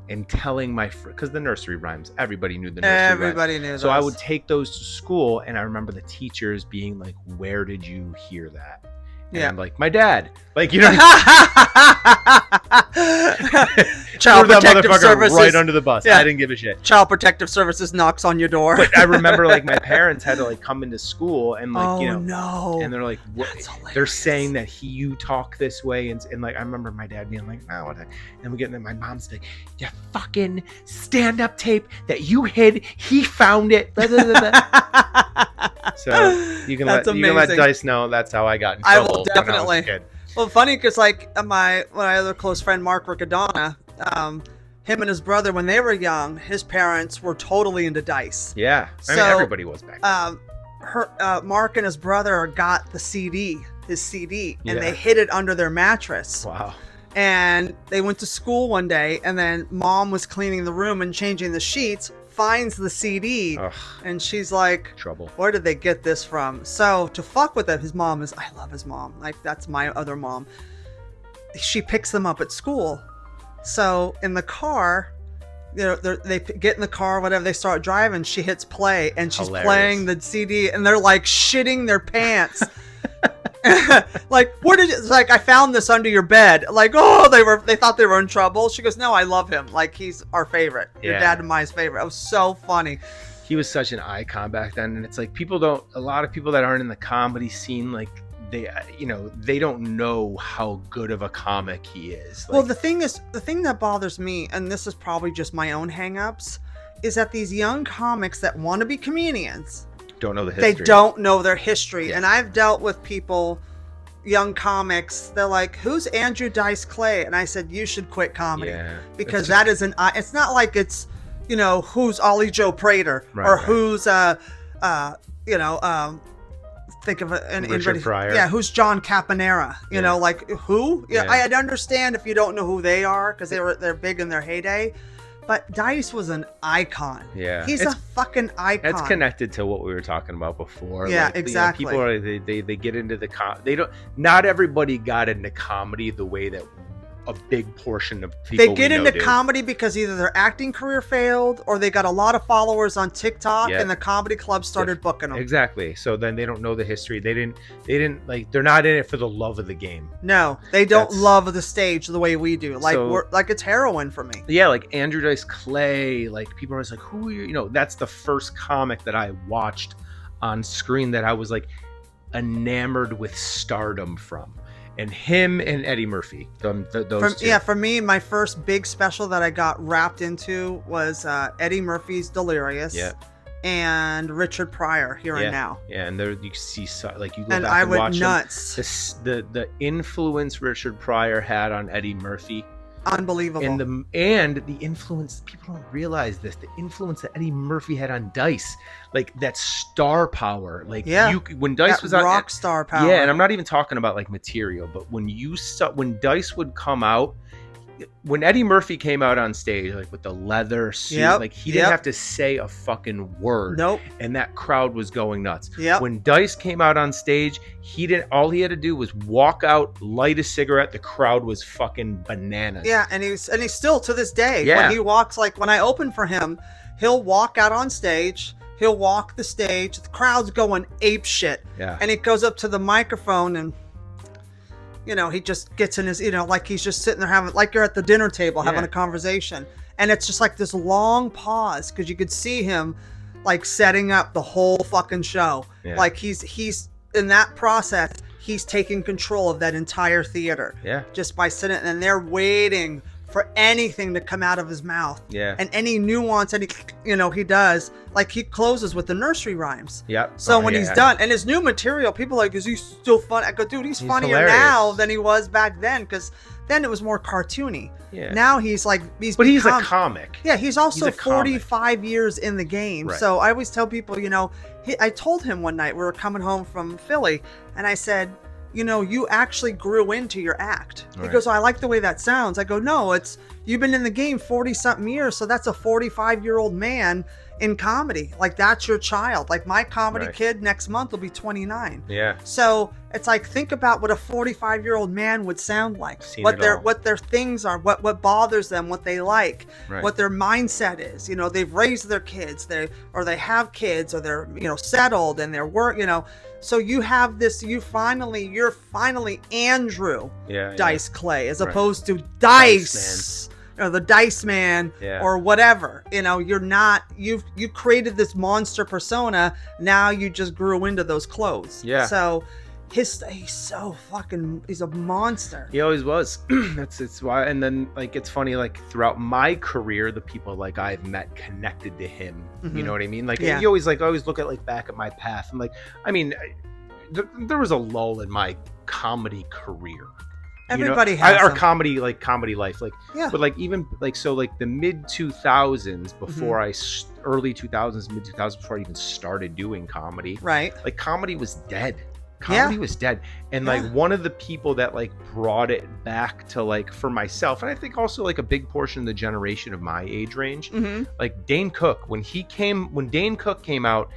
Speaker 2: and telling my because the nursery rhymes, everybody knew the nursery rhymes.
Speaker 1: Knew those.
Speaker 2: So I would take those to school, and I remember the teachers being like, "Where did you hear that?" And I'm like, "My dad." Like, you know,
Speaker 1: Child Protective Services
Speaker 2: right under the bus. I didn't give a shit.
Speaker 1: Child Protective Services knocks on your door.
Speaker 2: But I remember like my parents had to like come into school and like
Speaker 1: no.
Speaker 2: And they're like, "What?" They're saying that you talk this way, and like I remember my dad being like, "No," and we get in. My mom's like, "The fucking stand-up tape that you hid, he found it." Blah, blah, blah, blah. So you can let Dice know that's how I got in trouble.
Speaker 1: I will definitely.
Speaker 2: When I was a kid.
Speaker 1: Well, funny because like my other close friend Mark Riccadonna, him and his brother when they were young, his parents were totally into Dice.
Speaker 2: Yeah, I mean everybody was back then.
Speaker 1: Mark and his brother got his CD, and they hid it under their mattress.
Speaker 2: Wow.
Speaker 1: And they went to school one day, and then mom was cleaning the room and changing the sheets, finds the CD.
Speaker 2: Ugh.
Speaker 1: And she's like,
Speaker 2: trouble.
Speaker 1: Where did they get this from? So to fuck with it, I love his mom. Like that's my other mom. She picks them up at school. So in the car, they get in the car, whatever, they start driving, she hits play and she's playing the CD and they're like shitting their pants. Like, I found this under your bed. Like, they thought they were in trouble. She goes, no, I love him. Like, he's our favorite. Your dad and mine's favorite. It was so funny.
Speaker 2: He was such an icon back then. And it's like, a lot of people that aren't in the comedy scene, like they don't know how good of a comic he is. Like,
Speaker 1: well, the thing that bothers me, and this is probably just my own hangups, is that these young comics that want to be comedians
Speaker 2: don't know the history.
Speaker 1: They don't know their history. Yeah. And I've dealt with people, young comics, they're like, who's Andrew Dice Clay? And I said, you should quit comedy. Yeah. Because that is it's not like it's, who's Ollie Joe Prater who's, think of it.
Speaker 2: Richard Pryor.
Speaker 1: Yeah, who's John Caponera? You know, like who? Yeah, I'd understand if you don't know who they are because they're big in their heyday. But Dice was an icon. Yeah, he's a fucking icon.
Speaker 2: That's connected to what we were talking about before.
Speaker 1: Yeah,
Speaker 2: like,
Speaker 1: exactly.
Speaker 2: People are they get into not everybody got into comedy the way that a big portion of people
Speaker 1: they get into comedy because either their acting career failed or they got a lot of followers on TikTok and the comedy club started booking them.
Speaker 2: Exactly. So then they don't know the history. They didn't like, they're not in it for the love of the game.
Speaker 1: No, they don't love the stage the way we do. Like it's heroin for me.
Speaker 2: Yeah, like Andrew Dice Clay, like people are just like, who are you? That's the first comic that I watched on screen that I was like enamored with stardom from. And him and Eddie Murphy, those two.
Speaker 1: Yeah, for me, my first big special that I got wrapped into was Eddie Murphy's Delirious and Richard Pryor, Here and Now.
Speaker 2: Yeah, and there you see, like you go
Speaker 1: and
Speaker 2: back
Speaker 1: I
Speaker 2: and
Speaker 1: went
Speaker 2: watch
Speaker 1: nuts.
Speaker 2: The influence Richard Pryor had on Eddie Murphy
Speaker 1: Unbelievable.
Speaker 2: And the influence, people don't realize this, the influence that Eddie Murphy had on Dice, like that star power, like when Dice
Speaker 1: that
Speaker 2: was on
Speaker 1: rock star power.
Speaker 2: Yeah, and I'm not even talking about like material, but when Dice would come out, when Eddie Murphy came out on stage, like with the leather suit, like he didn't have to say a fucking word.
Speaker 1: Nope.
Speaker 2: And that crowd was going nuts.
Speaker 1: Yep.
Speaker 2: When Dice came out on stage, all he had to do was walk out, light a cigarette, the crowd was fucking bananas.
Speaker 1: Yeah, and he's still to this day.
Speaker 2: Yeah.
Speaker 1: When he walks, like when I open for him, he'll walk out on stage, he'll walk the stage, the crowd's going ape shit.
Speaker 2: Yeah.
Speaker 1: And he goes up to the microphone and he just gets in his, like he's just sitting there having, like you're at the dinner table having a conversation. And it's just like this long pause because you could see him like setting up the whole fucking show. Yeah. Like he's in that process, he's taking control of that entire theater.
Speaker 2: Yeah.
Speaker 1: Just by sitting, and they're waiting for anything to come out of his mouth.
Speaker 2: Yeah.
Speaker 1: And any nuance, he does, like he closes with the nursery rhymes.
Speaker 2: Yep.
Speaker 1: So when he's done, and his new material, people are like, is he still funny? I go, dude, he's funnier
Speaker 2: hilarious
Speaker 1: now than he was back then, because then it was more cartoony.
Speaker 2: Yeah.
Speaker 1: Now he's like,
Speaker 2: he's a comic.
Speaker 1: Yeah, he's also 45 years in the game. Right. So I always tell people, I told him one night, we were coming home from Philly, and I said, you actually grew into your act. Right. He goes, I like the way that sounds. I go, no, you've been in the game 40 something years. So that's a 45-year-old man in comedy. Like that's your child. Like my comedy kid next month will be 29.
Speaker 2: Yeah.
Speaker 1: So it's like, think about what a 45-year-old man would sound like, what their things are, what bothers them, what they like, what their mindset is. They've raised their kids, they have kids, or they're, settled and they're work, So you have this, you're finally Andrew Dice Clay, as opposed to Dice or the Dice Man or whatever. You're not, you created this monster persona. Now you just grew into those clothes.
Speaker 2: Yeah.
Speaker 1: So he's so fucking, he's a monster.
Speaker 2: He always was. It's why. And then like, it's funny, like throughout my career, the people like I've met connected to him. Mm-hmm. You know what I mean? Like you always look at like back at my path. I'm like, I mean, there was a lull in my comedy career.
Speaker 1: Everybody has
Speaker 2: our comedy life, like but like even like so like the mid 2000s before early 2000s, mid 2000s, before I even started doing comedy, like comedy was dead. Comedy was dead. And like one of the people that like brought it back to like for myself, and I think also like a big portion of the generation of my age range, like Dane Cook, when Dane Cook came out,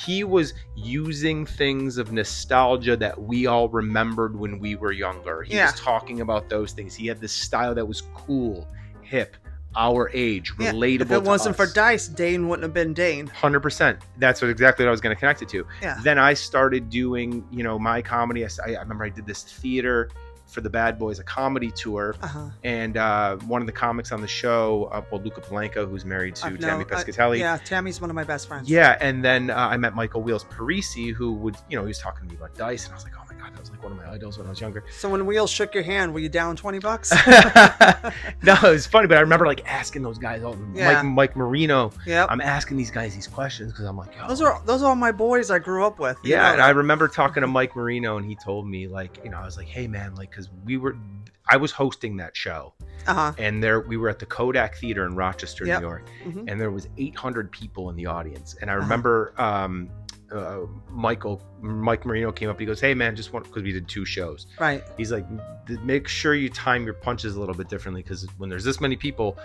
Speaker 2: he was using things of nostalgia that we all remembered when we were younger. He was talking about those things. He had this style that was cool, hip, our age, relatable. If
Speaker 1: it wasn't for Dice, Dane wouldn't have been Dane.
Speaker 2: 100%. That's exactly what I was going to connect it to.
Speaker 1: Yeah.
Speaker 2: Then I started doing, my comedy. I remember I did this theater for the Bad Boys, a comedy tour, and one of the comics on the show, Luca Palenka, who's married to Tammy Pescatelli.
Speaker 1: Tammy's one of my best friends.
Speaker 2: Yeah, and then I met Michael Wheels Parisi, who would, he was talking to me about Dice, and I was like, oh my god, that was like one of my idols when I was younger.
Speaker 1: So when Wheels shook your hand, were you down $20?
Speaker 2: No, it was funny, but I remember like asking those guys, Mike Marino.
Speaker 1: Yeah,
Speaker 2: I'm asking these guys these questions because I'm like,
Speaker 1: those are all my boys I grew up with.
Speaker 2: Yeah, and I remember talking to Mike Marino, and he told me like, I was like, hey man, like, because I was hosting that show, and we were at the Kodak Theater in Rochester, New York, and there was 800 people in the audience, and I remember Mike Marino came up. He goes, "Hey man, because we did 2 shows. Right. He's like, make sure you time your punches a little bit differently because when there's this many people,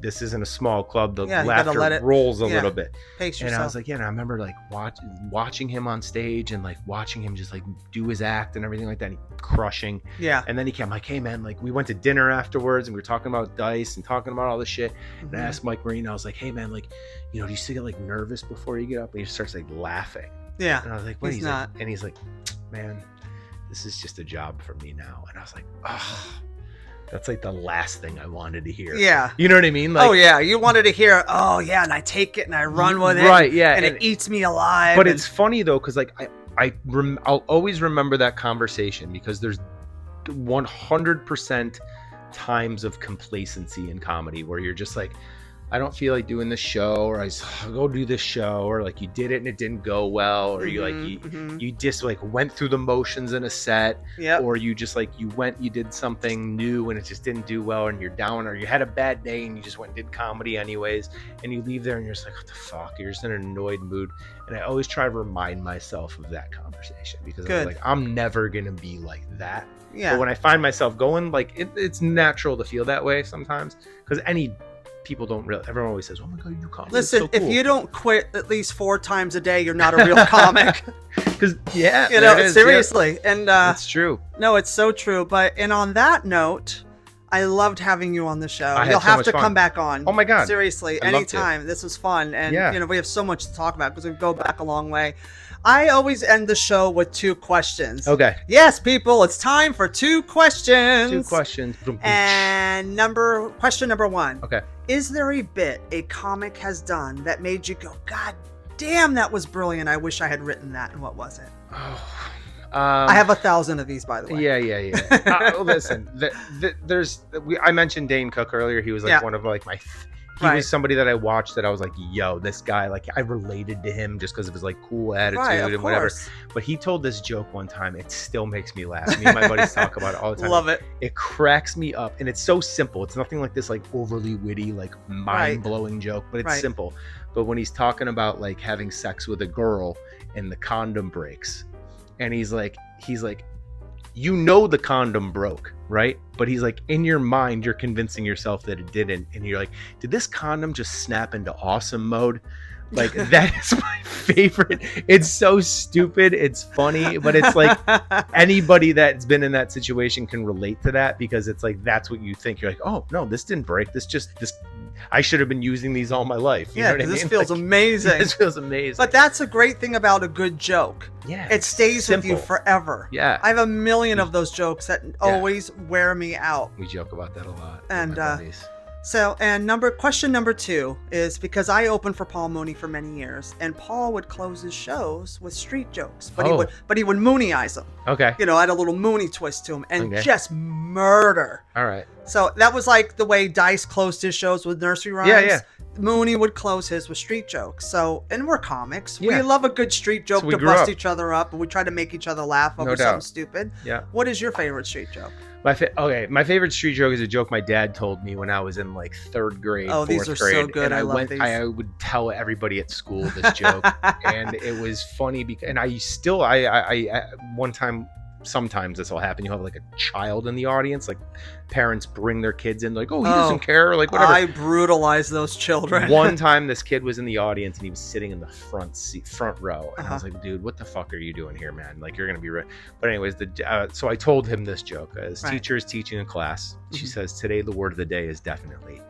Speaker 2: this isn't a small club. The laughter rolls a little bit.
Speaker 1: Pace
Speaker 2: yourself."
Speaker 1: And
Speaker 2: I was like, and I remember like watching him on stage and like watching him just like do his act and everything like that. And crushing. Yeah. And then he came like, "Hey man, like we went to dinner afterwards and we were talking about Dice and talking about all this shit." And I asked Mike Marino, I was like, "Hey man, like, do you still get like nervous before you get up?" And he starts like laughing.
Speaker 1: Yeah.
Speaker 2: And I was like, "What?" He's not. And he's like, "Man, this is just a job for me now." And I was like, "Oh, that's like the last thing I wanted to hear." Yeah. You know what I mean? Like,
Speaker 1: oh yeah, you wanted to hear, "Oh yeah," and I take it and I run with it.
Speaker 2: Right. Yeah.
Speaker 1: And it eats me alive.
Speaker 2: But it's funny though, because like I'll always remember that conversation because there's 100% times of complacency in comedy where you're just like, I don't feel like doing this show, or I'll go do this show, or like you did it and it didn't go well, or you just like went through the motions in a set,
Speaker 1: Yep.
Speaker 2: or you just like you did something new and it just didn't do well, and you're down, or you had a bad day and you just went and did comedy anyways, and you leave there and you're just like, what the fuck? You're just in an annoyed mood. And I always try to remind myself of that conversation, because I'm like, I'm never gonna be like that.
Speaker 1: Yeah.
Speaker 2: But when I find myself going, like it's natural to feel that way sometimes, because people don't really. Everyone always says, "Oh my god, you do comedy."
Speaker 1: Listen,
Speaker 2: so cool.
Speaker 1: if you don't quit at least 4 times a day, you're not a real comic.
Speaker 2: Because
Speaker 1: seriously, and
Speaker 2: it's true.
Speaker 1: No, it's so true. And on that note, I loved having you on the show.
Speaker 2: You'll
Speaker 1: have to come back on.
Speaker 2: Oh my god,
Speaker 1: seriously, anytime. This was fun, and we have so much to talk about because we go back a long way. I always end the show with 2 questions.
Speaker 2: Okay.
Speaker 1: Yes, people, it's time for 2 questions.
Speaker 2: 2 questions.
Speaker 1: And question number 1.
Speaker 2: Okay.
Speaker 1: Is there a bit a comic has done that made you go, God damn, that was brilliant. I wish I had written that. And what was it?
Speaker 2: Oh,
Speaker 1: I have 1,000 of these, by the way.
Speaker 2: Yeah. Listen, I mentioned Dane Cook earlier. He was like one of like my. He was somebody that I watched that I was like, yo, this guy, like I related to him just because of his like cool attitude and whatever. But he told this joke one time. It still makes me laugh. Me and my buddies talk about it all the time.
Speaker 1: Love it.
Speaker 2: It cracks me up. And it's so simple. It's nothing like this like overly witty, like mind-blowing joke, but it's simple. But when he's talking about like having sex with a girl and the condom breaks, and he's like, you know the condom broke, right? But he's like, in your mind, you're convincing yourself that it didn't. And you're like, did this condom just snap into awesome mode? Like, that is my favorite. It's so stupid. It's funny, but it's like anybody that's been in that situation can relate to that, because it's like, that's what you think. You're like, oh no, this didn't break. This I should have been using these all my life. You know what I mean?
Speaker 1: This feels amazing.
Speaker 2: This feels amazing.
Speaker 1: But that's a great thing about a good joke.
Speaker 2: Yeah.
Speaker 1: It stays with you forever.
Speaker 2: Yeah.
Speaker 1: I have a million of those jokes that always wear me out.
Speaker 2: We joke about that a lot.
Speaker 1: And question number 2 is, because I opened for Paul Mooney for many years, and Paul would close his shows with street jokes, but he would Mooney-ize them.
Speaker 2: Okay.
Speaker 1: Add a little Mooney twist to them and just murder.
Speaker 2: All right.
Speaker 1: So that was like the way Dice closed his shows with nursery rhymes.
Speaker 2: Yeah.
Speaker 1: Mooney would close his with street jokes. So, and we're comics.
Speaker 2: Yeah.
Speaker 1: We love a good street joke to bust each other up, and we try to make each other laugh over something stupid.
Speaker 2: Yeah.
Speaker 1: What is your favorite street joke?
Speaker 2: My favorite street joke is a joke my dad told me when I was in like 3rd grade, 4th grade.
Speaker 1: Oh, these are so good.
Speaker 2: And
Speaker 1: I love these.
Speaker 2: I would tell everybody at school this joke, and it was funny because, and I one time, sometimes this will happen. You'll have like a child in the audience, like parents bring their kids in, like, oh, he doesn't care, like whatever.
Speaker 1: I brutalize those children.
Speaker 2: One time this kid was in the audience and he was sitting in the front row, and I was like, dude, what the fuck are you doing here, man? Like, you're gonna be but anyways, so I told him this joke. His teacher is teaching a class. She says, today the word of the day is definitely.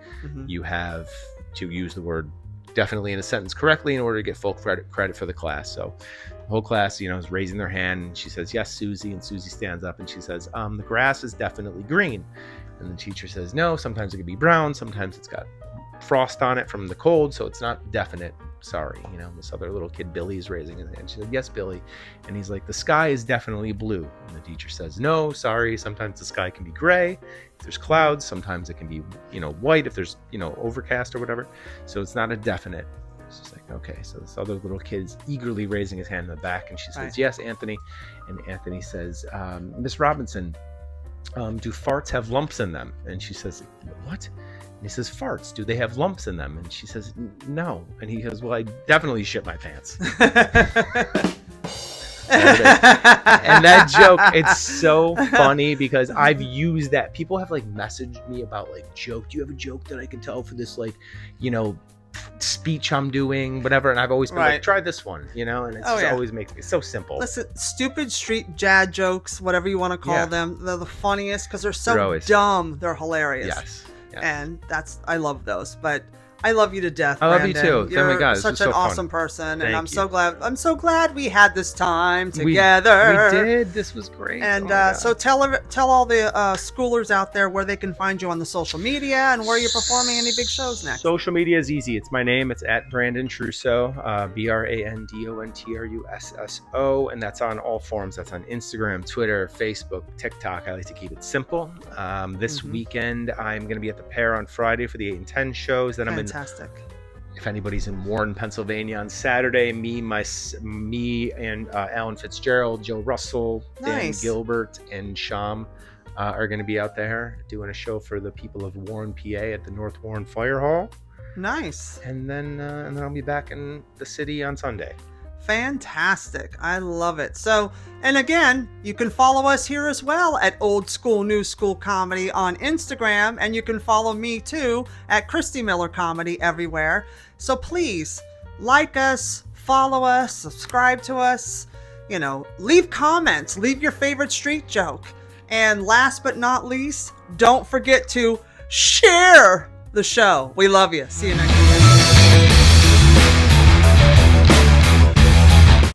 Speaker 2: You have to use the word definitely in a sentence correctly in order to get full credit for the class. So the whole class, is raising their hand, and she says, yes, Susie. And Susie stands up and she says, the grass is definitely green. And the teacher says, no, sometimes it could be brown, sometimes it's got frost on it from the cold, so it's not definite. Sorry. This other little kid, Billy, is raising his hand. She said, yes, Billy. And he's like, the sky is definitely blue. And the teacher says, no, sorry, sometimes the sky can be gray. If there's clouds, sometimes it can be, white if there's, overcast or whatever. So it's not a definite. She's like, okay. So this other little kid is eagerly raising his hand in the back, and she says, yes, Anthony. And Anthony says, Miss Robinson, do farts have lumps in them? And she says, what? And he says, farts, do they have lumps in them? And she says, no. And he goes, well, I definitely shit my pants. And that joke, it's so funny because I've used that. People have like messaged me about like, joke, do you have a joke that I can tell for this, like, speech I'm doing, whatever? And I've always been like, try this one, and it's always makes me so simple.
Speaker 1: Listen, stupid street dad jokes, whatever you want to call them, they're the funniest because they're so dumb. They're hilarious.
Speaker 2: Yes.
Speaker 1: And I love those. But I love you to death,
Speaker 2: I love
Speaker 1: Brandon.
Speaker 2: you too.
Speaker 1: You're
Speaker 2: oh my God,
Speaker 1: such an awesome person, and I'm so glad we had this time
Speaker 2: We
Speaker 1: together.
Speaker 2: did. This was great.
Speaker 1: And so tell all the schoolers out there where they can find you on the social media and where you're performing any big shows next.
Speaker 2: Social media is easy. It's my name. It's at Brandon Trusso, BrandonTrusso, and that's on all forms. That's on Instagram, Twitter, Facebook, TikTok. I like to keep it simple. This weekend, I'm going to be at the Pair on Friday for the 8 and 10 shows. Then I'm in
Speaker 1: Fantastic.
Speaker 2: if anybody's in Warren, Pennsylvania on Saturday, me and Alan Fitzgerald, Joe Russell, Dan
Speaker 1: Nice.
Speaker 2: Gilbert, and Sham are going to be out there doing a show for the people of Warren, PA at the North Warren Fire Hall.
Speaker 1: Nice.
Speaker 2: And then I'll be back in the city on Sunday.
Speaker 1: Fantastic. I love it. So, and again, you can follow us here as well at Old School New School Comedy on Instagram, and you can follow me too at Christy Miller Comedy everywhere. So please like us, follow us, subscribe to us, leave comments, leave your favorite street joke. And last but not least, don't forget to share the show. We love you. See you next week.